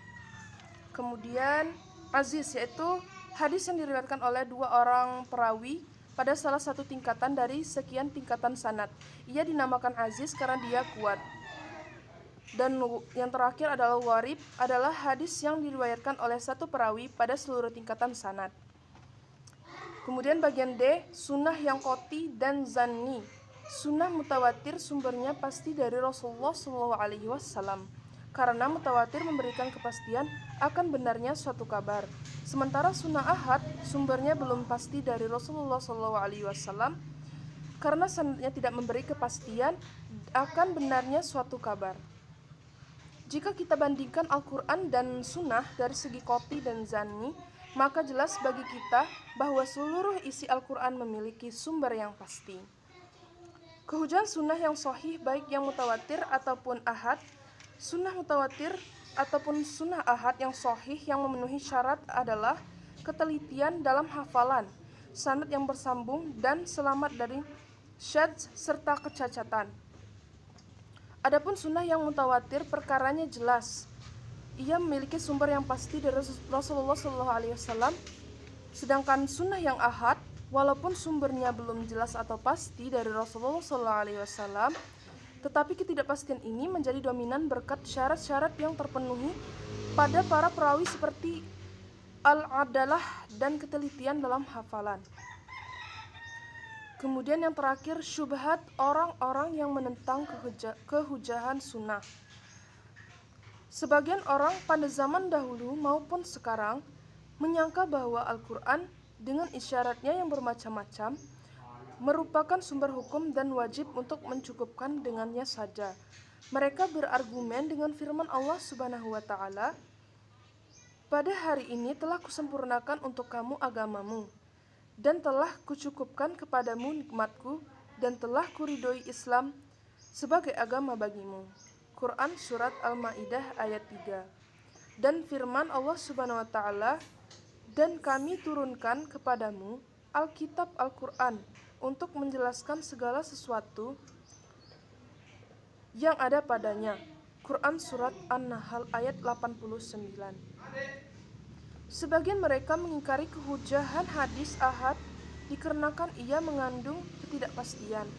Kemudian aziz, yaitu hadis yang diriwayatkan oleh 2 orang perawi pada salah satu tingkatan dari sekian tingkatan sanad. Ia dinamakan aziz karena dia kuat. Dan yang terakhir adalah gharib, adalah hadis yang diriwayatkan oleh satu perawi pada seluruh tingkatan sanad. Kemudian bagian D, sunnah yang qati dan zanni. Sunnah mutawatir sumbernya pasti dari Rasulullah SAW, karena mutawatir memberikan kepastian akan benarnya suatu kabar. Sementara sunnah ahad sumbernya belum pasti dari Rasulullah SAW, karena sanadnya tidak memberi kepastian akan benarnya suatu kabar. Jika kita bandingkan Al-Quran dan sunnah dari segi qati dan zanni, maka jelas bagi kita bahwa seluruh isi Al-Quran memiliki sumber yang pasti. Kehujahan sunnah yang sahih baik yang mutawatir ataupun ahad, sunnah mutawatir ataupun sunnah ahad yang sahih yang memenuhi syarat adalah ketelitian dalam hafalan, sanad yang bersambung, dan selamat dari syadz serta kecacatan. Adapun sunnah yang mutawatir perkaranya jelas. Ia memiliki sumber yang pasti dari Rasulullah SAW, sedangkan sunnah yang ahad, walaupun sumbernya belum jelas atau pasti dari Rasulullah SAW, tetapi ketidakpastian ini menjadi dominan berkat syarat-syarat yang terpenuhi pada para perawi seperti al-adalah dan ketelitian dalam hafalan. Kemudian yang terakhir, syubhat orang-orang yang menentang kehujahan sunnah. Sebagian orang pada zaman dahulu maupun sekarang menyangka bahwa Al-Quran dengan isyaratnya yang bermacam-macam merupakan sumber hukum dan wajib untuk mencukupkan dengannya saja. Mereka berargumen dengan firman Allah Subhanahu wa Ta'ala, "Pada hari ini telah kusempurnakan untuk kamu agamamu, dan telah kucukupkan kepadamu nikmatku, dan telah kuridhoi Islam sebagai agama bagimu." Quran Surat Al-Ma'idah ayat 3. Dan firman Allah Subhanahu wa Ta'ala, "Dan kami turunkan kepadamu Alkitab Al-Quran untuk menjelaskan segala sesuatu yang ada padanya." Quran Surat An-Nahl ayat 89. Sebagian mereka mengingkari kehujahan hadis ahad dikarenakan ia mengandung ketidakpastian.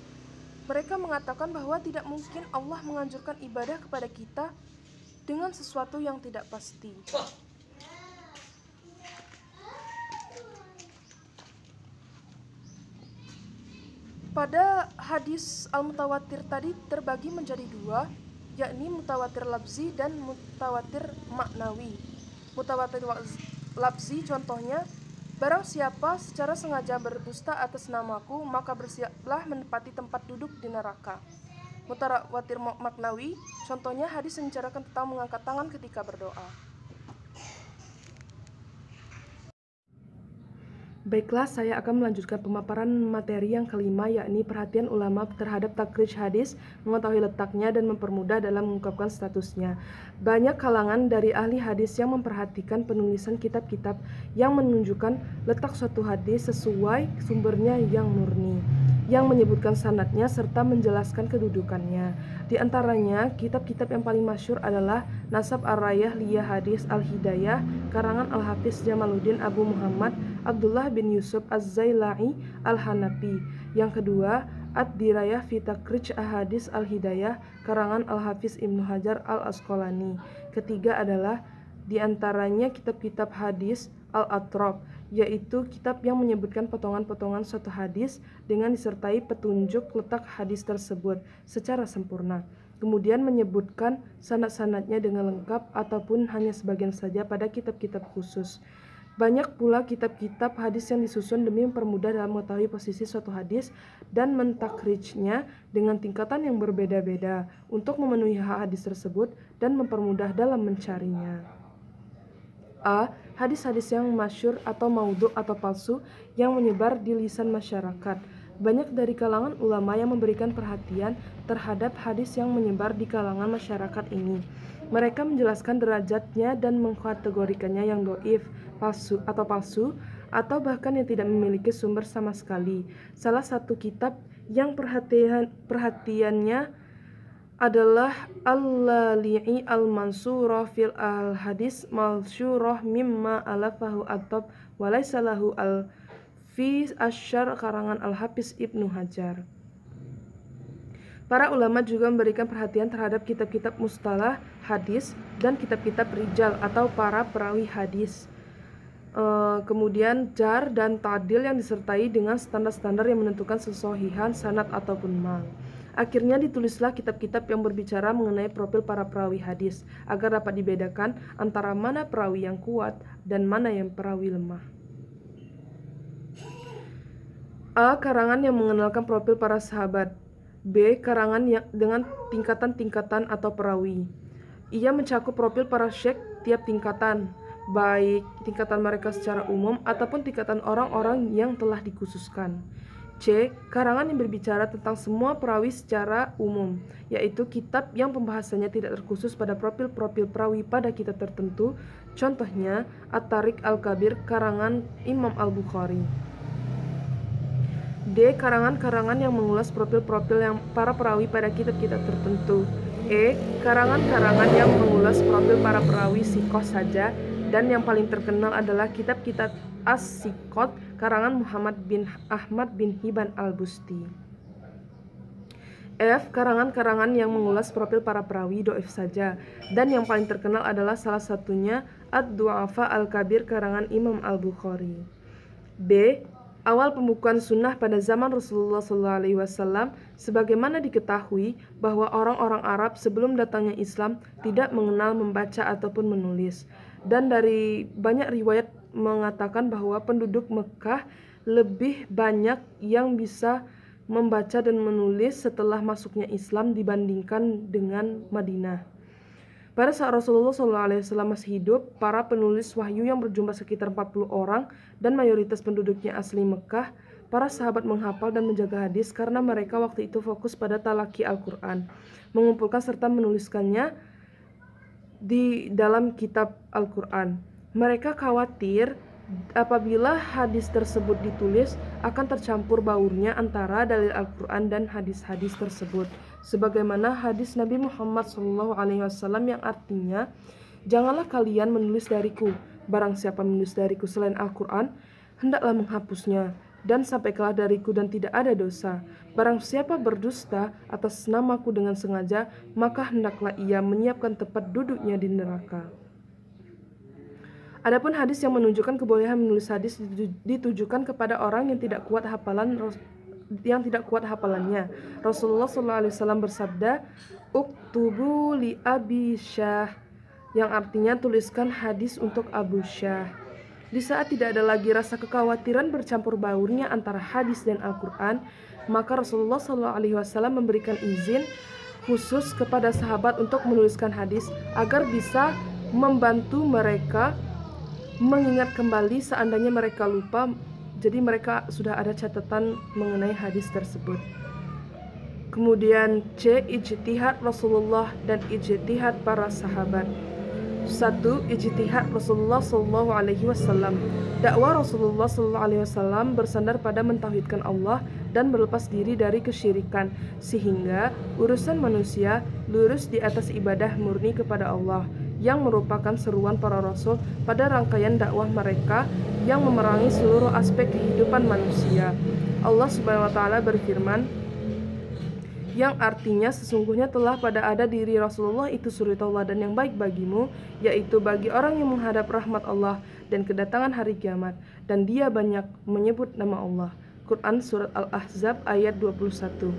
Mereka mengatakan bahwa tidak mungkin Allah menganjurkan ibadah kepada kita dengan sesuatu yang tidak pasti. Pada hadis al-mutawatir tadi terbagi menjadi 2, yakni mutawatir labzi dan mutawatir maknawi. Mutawatir labzi contohnya, "Barang siapa secara sengaja berdusta atas namaku, maka bersiaplah menempati tempat duduk di neraka." Mutawatir maknawi contohnya hadis yang membicarakan tentang mengangkat tangan ketika berdoa. Baiklah, saya akan melanjutkan pemaparan materi yang kelima, yakni perhatian ulama terhadap takrij hadis, mengetahui letaknya dan mempermudah dalam mengungkapkan statusnya. Banyak kalangan dari ahli hadis yang memperhatikan penulisan kitab-kitab yang menunjukkan letak suatu hadis sesuai sumbernya yang murni, yang menyebutkan sanadnya serta menjelaskan kedudukannya. Di antaranya, kitab-kitab yang paling masyhur adalah Nasab Ar-Rayah Liyah Hadis Al-Hidayah, karangan Al-Hafiz Jamaluddin Abu Muhammad Abdullah bin Yusuf Az-Zailai Al-Hanafi. Yang kedua, Ad-Dirayah fi Takrij Ahadis Al-Hidayah, karangan Al-Hafiz Ibnu Hajar Al-Asqalani. Ketiga adalah di antaranya kitab-kitab hadis Al-Atraf, yaitu kitab yang menyebutkan potongan-potongan suatu hadis dengan disertai petunjuk letak hadis tersebut secara sempurna. Kemudian menyebutkan sanad-sanadnya dengan lengkap ataupun hanya sebagian saja pada kitab-kitab khusus. Banyak pula kitab-kitab hadis yang disusun demi mempermudah dalam mengetahui posisi suatu hadis dan mentakrijnya dengan tingkatan yang berbeda-beda untuk memenuhi hak hadis tersebut dan mempermudah dalam mencarinya. A. Hadis-hadis yang masyhur atau maudhu atau palsu yang menyebar di lisan masyarakat. Banyak dari kalangan ulama yang memberikan perhatian terhadap hadis yang menyebar di kalangan masyarakat ini. Mereka menjelaskan derajatnya dan mengkategorikannya yang doif, palsu, atau bahkan yang tidak memiliki sumber sama sekali. Salah satu kitab yang perhatiannya adalah Al-Lali'i Al-Mansurah fil Al-Hadis Malsyurah mimma alafahu at-tab walaysa lahu al-fi asyar karangan Al-Hafiz Ibnu Hajar. Para ulama juga memberikan perhatian terhadap kitab-kitab mustalah hadis dan kitab-kitab rijal atau para perawi hadis. Kemudian jar dan ta'dil yang disertai dengan standar-standar yang menentukan sesahihan sanad ataupun mal. Akhirnya ditulislah kitab-kitab yang berbicara mengenai profil para perawi hadis agar dapat dibedakan antara mana perawi yang kuat dan mana yang perawi lemah. A. Karangan yang mengenalkan profil para sahabat. B. Karangan yang dengan tingkatan-tingkatan atau perawi. Ia mencakup profil para syekh tiap tingkatan, baik tingkatan mereka secara umum ataupun tingkatan orang-orang yang telah dikhususkan. C. Karangan yang berbicara tentang semua perawi secara umum, yaitu kitab yang pembahasannya tidak terkhusus pada profil-profil perawi pada kitab tertentu, contohnya At-Tariq Al-Kabir karangan Imam Al-Bukhari. D. Karangan-karangan yang mengulas profil-profil yang para perawi pada kitab-kitab tertentu. E. Karangan-karangan yang mengulas profil para perawi sikoh saja, dan yang paling terkenal adalah kitab-kitab As-Sikot karangan Muhammad bin Ahmad bin Hibban Al-Busti. F. Karangan-karangan yang mengulas profil para perawi doif saja, dan yang paling terkenal adalah salah satunya Ad-Du'afa Al-Kabir karangan Imam Al-Bukhari. B. Awal pembukuan sunnah pada zaman Rasulullah SAW, sebagaimana diketahui bahwa orang-orang Arab sebelum datangnya Islam tidak mengenal membaca ataupun menulis. Dan dari banyak riwayat mengatakan bahwa penduduk Mekah lebih banyak yang bisa membaca dan menulis setelah masuknya Islam dibandingkan dengan Madinah. Pada saat Rasulullah SAW masih hidup, para penulis wahyu yang berjumlah sekitar 40 orang dan mayoritas penduduknya asli Mekah, para sahabat menghafal dan menjaga hadis karena mereka waktu itu fokus pada talaki Al-Quran, mengumpulkan serta menuliskannya di dalam kitab Al-Quran. Mereka khawatir apabila hadis tersebut ditulis akan tercampur baurnya antara dalil Al-Quran dan hadis-hadis tersebut, sebagaimana hadis Nabi Muhammad SAW yang artinya, janganlah kalian menulis dariku, barang siapa menulis dariku selain Al-Quran, hendaklah menghapusnya, dan sampaikanlah dariku dan tidak ada dosa. Barang siapa berdusta atas namaku dengan sengaja, maka hendaklah ia menyiapkan tempat duduknya di neraka. Adapun hadis yang menunjukkan kebolehan menulis hadis ditujukan kepada orang yang tidak kuat hafalannya. Rasulullah SAW bersabda, "Uktubu li Abi Syah," yang artinya tuliskan hadis untuk Abu Syah. Di saat tidak ada lagi rasa kekhawatiran bercampur baurnya antara hadis dan Al-Quran, maka Rasulullah SAW memberikan izin khusus kepada sahabat untuk menuliskan hadis agar bisa membantu mereka mengingat kembali seandainya mereka lupa. Jadi mereka sudah ada catatan mengenai hadis tersebut. Kemudian C. Ijtihad Rasulullah dan ijtihad para sahabat. 1. Ijtihad Rasulullah SAW. Dakwah Rasulullah SAW bersandar pada mentauhidkan Allah dan berlepas diri dari kesyirikan, sehingga urusan manusia lurus di atas ibadah murni kepada Allah, yang merupakan seruan para rasul pada rangkaian dakwah mereka yang memerangi seluruh aspek kehidupan manusia. Allah Subhanahu wa Ta'ala berfirman, yang artinya sesungguhnya telah pada ada diri Rasulullah itu suri tauladan yang baik bagimu, yaitu bagi orang yang menghadap rahmat Allah dan kedatangan hari kiamat, dan dia banyak menyebut nama Allah. Quran Surat Al-Ahzab ayat 21.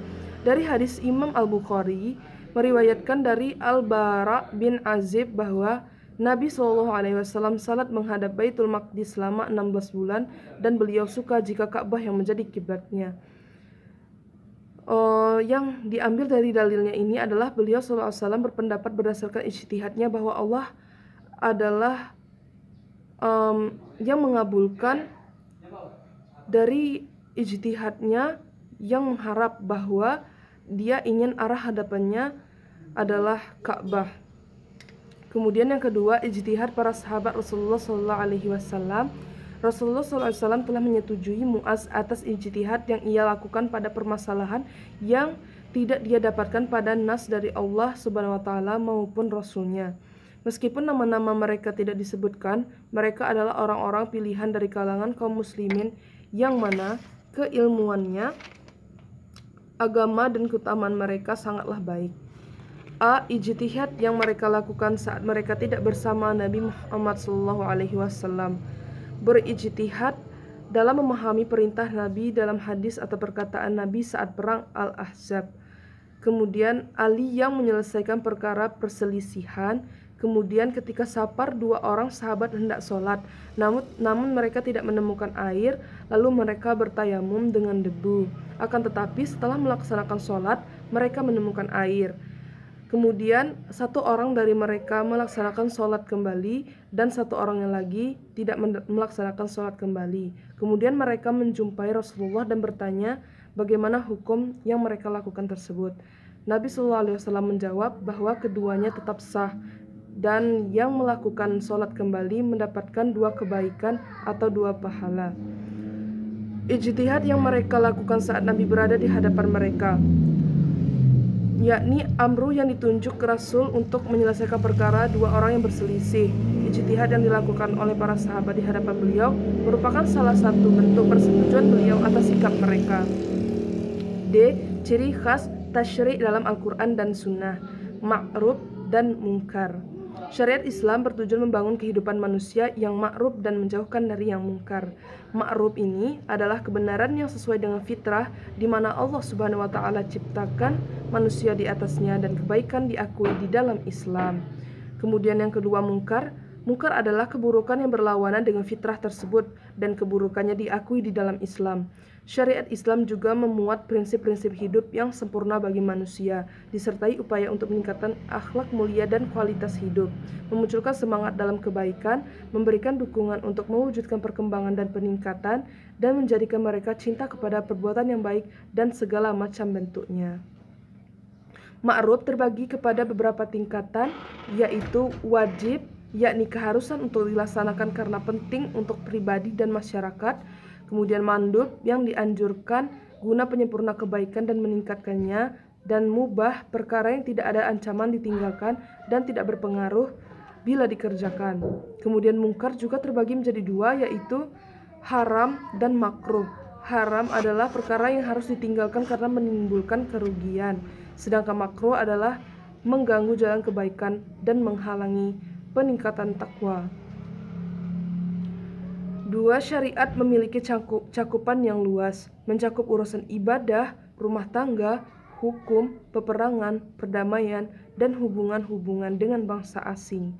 Dari hadis Imam Al-Bukhari meriwayatkan dari Al-Bara bin Azib bahwa Nabi SAW salat menghadap Baitul Maqdis selama 16 bulan dan beliau suka jika Ka'bah yang menjadi kiblatnya. Yang diambil dari dalilnya ini adalah beliau SAW berpendapat berdasarkan ijtihadnya bahwa Allah adalah yang mengabulkan dari ijtihadnya yang mengharap bahwa dia ingin arah hadapannya adalah Ka'bah. Kemudian yang kedua, ijtihad para sahabat Rasulullah SAW. Rasulullah SAW telah menyetujui Mu'az atas ijtihad yang ia lakukan pada permasalahan yang tidak dia dapatkan pada nas dari Allah Subhanahu wa Ta'ala maupun Rasulnya. Meskipun nama-nama mereka tidak disebutkan, mereka adalah orang-orang pilihan dari kalangan kaum muslimin yang mana keilmuannya, agama dan keutamaan mereka sangatlah baik. Ijtihad yang mereka lakukan saat mereka tidak bersama Nabi Muhammad SAW. Berijtihad dalam memahami perintah Nabi dalam hadis atau perkataan Nabi saat perang Al-Ahzab. Kemudian Ali yang menyelesaikan perkara perselisihan. Kemudian ketika safar, dua orang sahabat hendak sholat, namun mereka tidak menemukan air, lalu mereka bertayamum dengan debu. Akan tetapi setelah melaksanakan sholat, mereka menemukan air. Kemudian satu orang dari mereka melaksanakan sholat kembali dan satu orang yang lagi tidak melaksanakan sholat kembali. Kemudian mereka menjumpai Rasulullah dan bertanya bagaimana hukum yang mereka lakukan tersebut. Nabi SAW menjawab bahwa keduanya tetap sah dan yang melakukan sholat kembali mendapatkan 2 kebaikan atau 2 pahala. Ijtihad yang mereka lakukan saat Nabi berada di hadapan mereka, yakni amru yang ditunjuk ke Rasul untuk menyelesaikan perkara 2 orang yang berselisih. Ijtihad yang dilakukan oleh para sahabat di hadapan beliau merupakan salah satu bentuk persetujuan beliau atas sikap mereka. D. Ciri khas tasyri' dalam Al-Quran dan Sunnah, ma'ruf dan mungkar. Syariat Islam bertujuan membangun kehidupan manusia yang ma'ruf dan menjauhkan dari yang mungkar. Ma'ruf ini adalah kebenaran yang sesuai dengan fitrah di mana Allah Subhanahu wa Ta'ala ciptakan manusia di atasnya dan kebaikan diakui di dalam Islam. Kemudian yang kedua, mungkar. Mungkar adalah keburukan yang berlawanan dengan fitrah tersebut dan keburukannya diakui di dalam Islam. Syariat Islam juga memuat prinsip-prinsip hidup yang sempurna bagi manusia, disertai upaya untuk meningkatkan akhlak mulia dan kualitas hidup, memunculkan semangat dalam kebaikan, memberikan dukungan untuk mewujudkan perkembangan dan peningkatan, dan menjadikan mereka cinta kepada perbuatan yang baik dan segala macam bentuknya. Ma'ruf terbagi kepada beberapa tingkatan, yaitu wajib, yakni keharusan untuk dilaksanakan karena penting untuk pribadi dan masyarakat. Kemudian mandub yang dianjurkan guna penyempurna kebaikan dan meningkatkannya, dan mubah perkara yang tidak ada ancaman ditinggalkan dan tidak berpengaruh bila dikerjakan. Kemudian mungkar juga terbagi menjadi 2, yaitu haram dan makruh. Haram adalah perkara yang harus ditinggalkan karena menimbulkan kerugian, sedangkan makruh adalah mengganggu jalan kebaikan dan menghalangi peningkatan takwa. 2. Syariat memiliki cakupan yang luas, mencakup urusan ibadah, rumah tangga, hukum, peperangan, perdamaian, dan hubungan-hubungan dengan bangsa asing.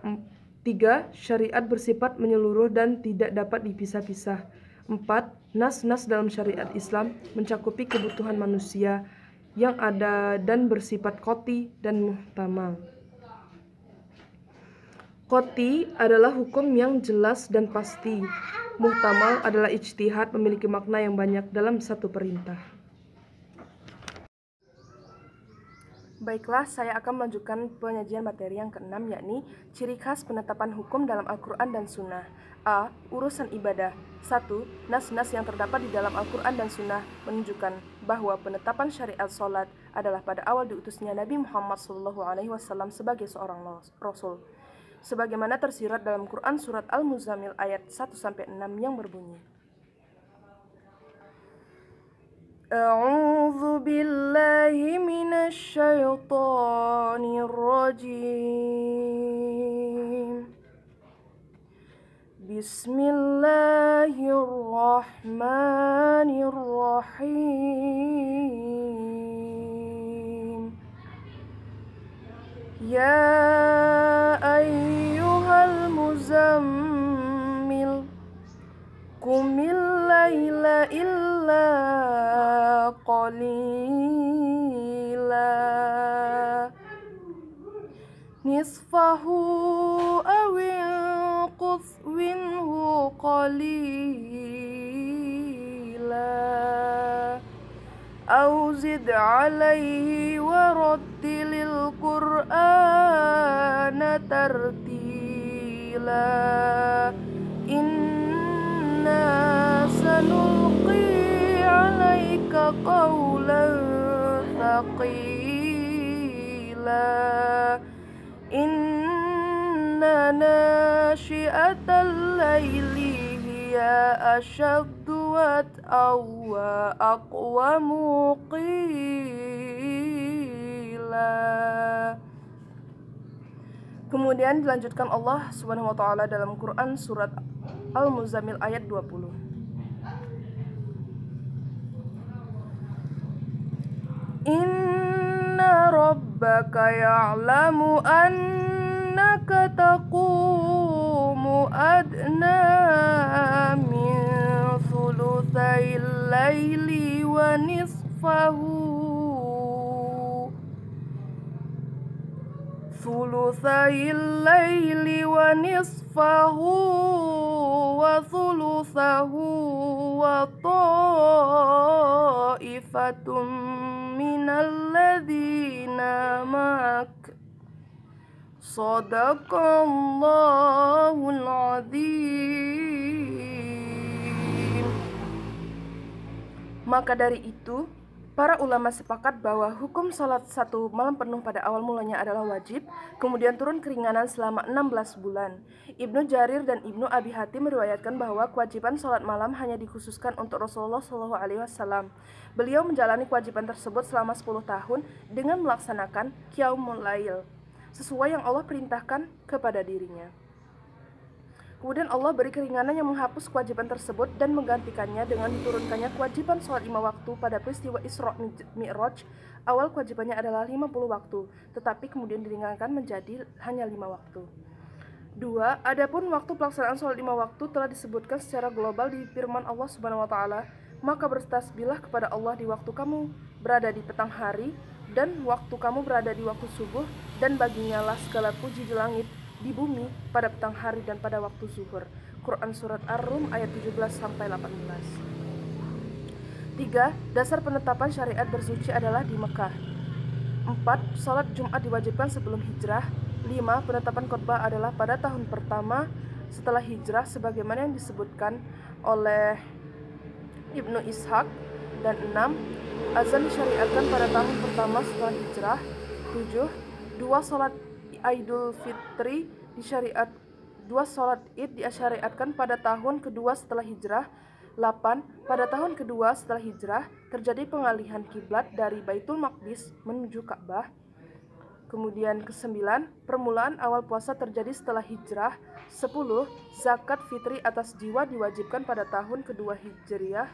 3. Syariat bersifat menyeluruh dan tidak dapat dipisah-pisah. 4. Nas-nas dalam syariat Islam mencakupi kebutuhan manusia yang ada dan bersifat qati dan muhtamal. Qati adalah hukum yang jelas dan pasti. Muhtamal adalah ijtihad memiliki makna yang banyak dalam satu perintah. Baiklah, saya akan melanjutkan penyajian materi yang ke-6, yakni ciri khas penetapan hukum dalam Al-Quran dan Sunnah. A. Urusan ibadah. 1. Nas-nas yang terdapat di dalam Al-Quran dan Sunnah menunjukkan bahwa penetapan syariat sholat adalah pada awal diutusnya Nabi Muhammad SAW sebagai seorang Rasul, sebagaimana tersirat dalam Quran surat Al-Muzammil ayat 1-6 yang berbunyi, A'udzu billahi minasy syaithanir rajim. Bismillahirrahmanirrahim. Ya إلا قليلا نصفه أو انقص منه قليلا أو زد عليه ورتل القرآن ترتيلا إنا سنلقي عليك قولا ثقيلا إن ناشئة الليل هي أشد وطئا وأقوم قيلا. Kemudian dilanjutkan Allah Subhanahu wa taala dalam Quran surat Al-Muzammil ayat 20. Inna rabbaka ya'lamu annaka taqumu adna min thulutsayil laili wa nisfahu wa thuluthahu wa ta'ifatum minal ladzina ma'ak Shadaqallahul azim. Maka dari itu, para ulama sepakat bahwa hukum salat 1 malam penuh pada awal mulanya adalah wajib, kemudian turun keringanan selama 16 bulan. Ibnu Jarir dan Ibnu Abi Hatim meriwayatkan bahwa kewajiban salat malam hanya dikhususkan untuk Rasulullah SAW. Beliau menjalani kewajiban tersebut selama 10 tahun dengan melaksanakan Qiyamul Lail, sesuai yang Allah perintahkan kepada dirinya. Kemudian Allah beri keringanan yang menghapus kewajiban tersebut dan menggantikannya dengan diturunkannya kewajiban sholat 5 waktu pada peristiwa Isra Mi'raj. Awal kewajibannya adalah 50 waktu, tetapi kemudian diringankan menjadi hanya 5 waktu. 2. Adapun waktu pelaksanaan sholat 5 waktu telah disebutkan secara global di firman Allah Subhanahu wa taala, maka bertasbihlah kepada Allah di waktu kamu berada di petang hari dan waktu kamu berada di waktu subuh, dan baginya lah segala puji di langit di bumi pada petang hari dan pada waktu zuhur. Quran surat Ar-Rum ayat 17-18. 3. Dasar penetapan syariat bersuci adalah di Mekah. 4. Salat Jumat diwajibkan sebelum hijrah. 5. Penetapan khutbah adalah pada tahun pertama setelah hijrah sebagaimana yang disebutkan oleh Ibnu Ishaq. Dan 6. Azan disyariatkan pada tahun pertama setelah hijrah. 7. 2 salat Idul Fitri dua salat Id disyariatkan pada tahun kedua setelah hijrah. 8. Pada tahun kedua setelah hijrah terjadi pengalihan kiblat dari Baitul Maqdis menuju Ka'bah. Kemudian ke-9, permulaan awal puasa terjadi setelah hijrah. 10. Zakat fitri atas jiwa diwajibkan pada tahun kedua Hijriah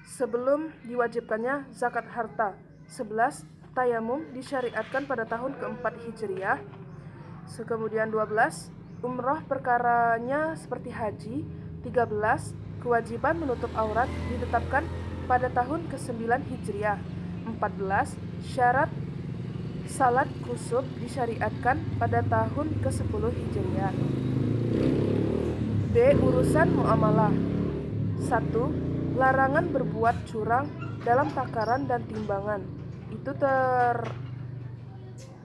sebelum diwajibkannya zakat harta. 11. Tayamum disyariatkan pada tahun keempat Hijriah. Kemudian 12. Umrah perkaranya seperti haji. 13. Kewajiban menutup aurat ditetapkan pada tahun ke-9 Hijriah. 14. Syarat salat kusuf disyariatkan pada tahun ke-10 Hijriah. B. Urusan muamalah. 1. Larangan berbuat curang dalam takaran dan timbangan. Itu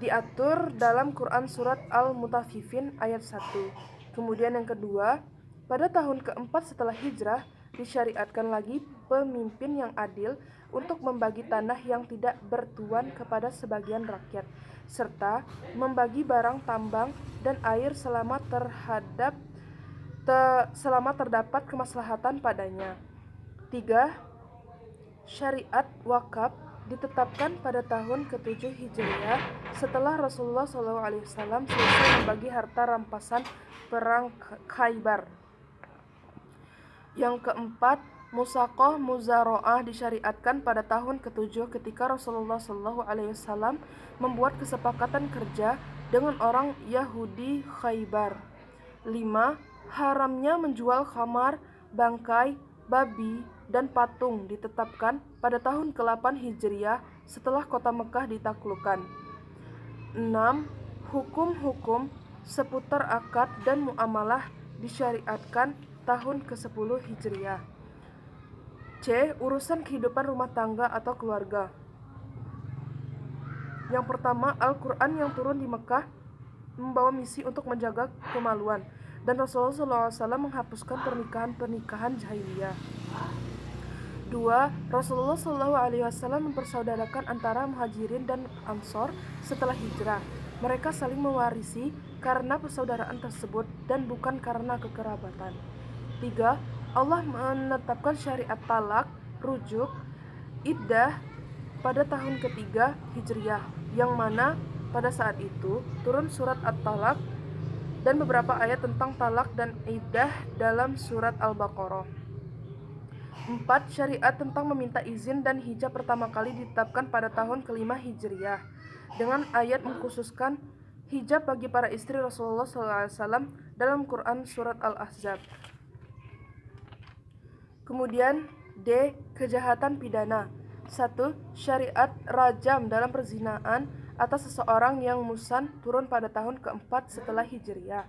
diatur dalam Quran surat Al-Mutaffifin ayat 1. Kemudian yang kedua, pada tahun keempat setelah hijrah disyariatkan lagi pemimpin yang adil untuk membagi tanah yang tidak bertuan kepada sebagian rakyat, serta membagi barang tambang dan air selama terdapat kemaslahatan padanya. 3. Syariat wakaf ditetapkan pada tahun ke-7 Hijriah setelah Rasulullah SAW selesai membagi harta rampasan perang Khaybar. Yang keempat, Musaqah Muzaro'ah disyariatkan pada tahun ke-7 ketika Rasulullah SAW membuat kesepakatan kerja dengan orang Yahudi Khaybar. 5. Haramnya menjual khamar, bangkai, babi, dan patung ditetapkan pada tahun ke-8 Hijriah setelah kota Mekah ditaklukkan. 6. Hukum-hukum seputar akad dan muamalah disyariatkan tahun ke-10 Hijriah. C. Urusan kehidupan rumah tangga atau keluarga. Yang pertama, Al-Quran yang turun di Mekah membawa misi untuk menjaga kemaluan, dan Rasulullah SAW menghapuskan pernikahan-pernikahan jahiliyah. 2. Rasulullah SAW mempersaudarakan antara Muhajirin dan Ansor setelah hijrah. Mereka saling mewarisi karena persaudaraan tersebut dan bukan karena kekerabatan. 3. Allah menetapkan syariat talak, rujuk, iddah pada tahun ketiga Hijriah, yang mana pada saat itu turun surat At-Talaq dan beberapa ayat tentang talak dan iddah dalam surat Al-Baqarah. 4. Syariat tentang meminta izin dan hijab pertama kali ditetapkan pada tahun ke-5 Hijriah dengan ayat mengkhususkan hijab bagi para istri Rasulullah SAW dalam Quran surat Al-Ahzab. Kemudian D. Kejahatan pidana. 1. Syariat rajam dalam perzinaan atas seseorang yang musan turun pada tahun ke-4 setelah Hijriah.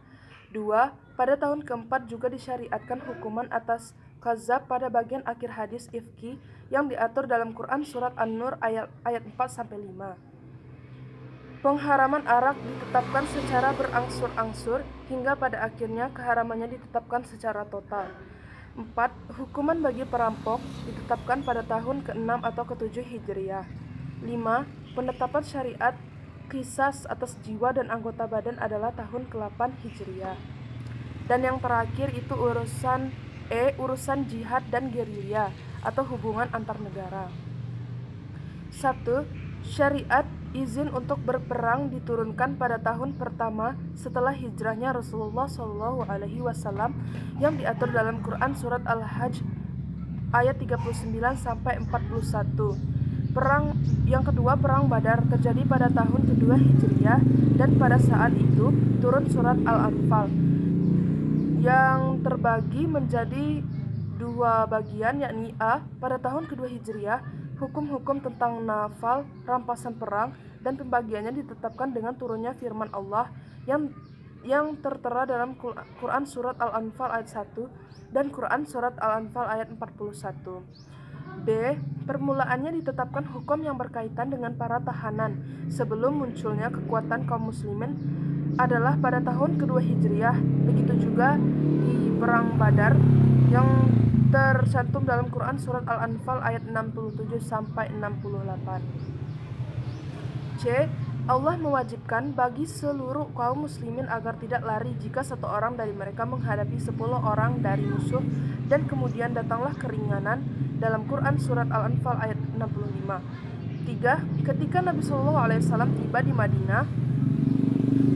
2. Pada tahun ke-4 juga disyariatkan hukuman atas kazab pada bagian akhir hadis ifki yang diatur dalam Quran surat An-Nur ayat 4-5. Pengharaman arak ditetapkan secara berangsur-angsur hingga pada akhirnya keharamannya ditetapkan secara total. 4. Hukuman bagi perampok ditetapkan pada tahun ke-6 atau ke-7 Hijriah. 5. Penetapan syariat qisas atas jiwa dan anggota badan adalah tahun ke-8 Hijriah. Dan yang terakhir itu urusan jihad dan gerilya atau hubungan antar negara. 1. Syariat izin untuk berperang diturunkan pada tahun pertama setelah hijrahnya Rasulullah SAW yang diatur dalam Quran surat Al-Hajj ayat 39-41. Perang yang kedua, perang Badar, terjadi pada tahun kedua Hijriah dan pada saat itu turun surat Al-Anfal yang terbagi menjadi dua bagian, yakni A. Pada tahun kedua Hijriah, hukum-hukum tentang nafal, rampasan perang, dan pembagiannya ditetapkan dengan turunnya firman Allah yang tertera dalam Quran surat Al-Anfal ayat 1 dan Quran surat Al-Anfal ayat 41. B. Permulaannya ditetapkan hukum yang berkaitan dengan para tahanan sebelum munculnya kekuatan kaum muslimin adalah pada tahun kedua Hijriah. Begitu juga di perang Badar yang tercantum dalam Quran surat Al-Anfal ayat 67-68. C. Allah mewajibkan bagi seluruh kaum muslimin agar tidak lari jika satu orang dari mereka menghadapi 10 orang dari musuh, dan kemudian datanglah keringanan dalam Quran surat Al-Anfal ayat 65. 3. Ketika Nabi SAW tiba di Madinah,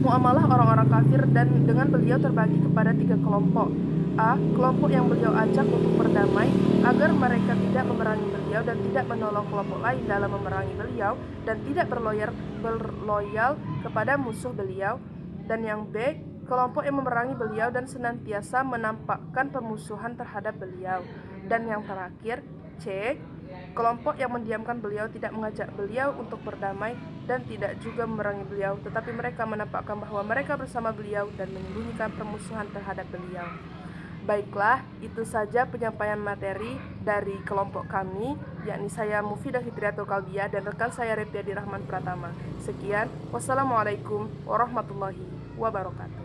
muamalah orang-orang kafir dan dengan beliau terbagi kepada 3 kelompok. A. Kelompok yang beliau ajak untuk berdamai agar mereka tidak memerangi beliau dan tidak menolong kelompok lain dalam memerangi beliau dan tidak berloyal kepada musuh beliau. Dan yang B. Kelompok yang memerangi beliau dan senantiasa menampakkan permusuhan terhadap beliau. Dan yang terakhir C. Kelompok yang mendiamkan beliau, tidak mengajak beliau untuk berdamai dan tidak juga memerangi beliau, tetapi mereka menampakkan bahwa mereka bersama beliau dan menyembunyikan permusuhan terhadap beliau. Baiklah, itu saja penyampaian materi dari kelompok kami, yakni saya Mufidah Fitriyatul Qalbiyah dan rekan saya Repiadi Rahman Pratama. Sekian, wassalamualaikum warahmatullahi wabarakatuh.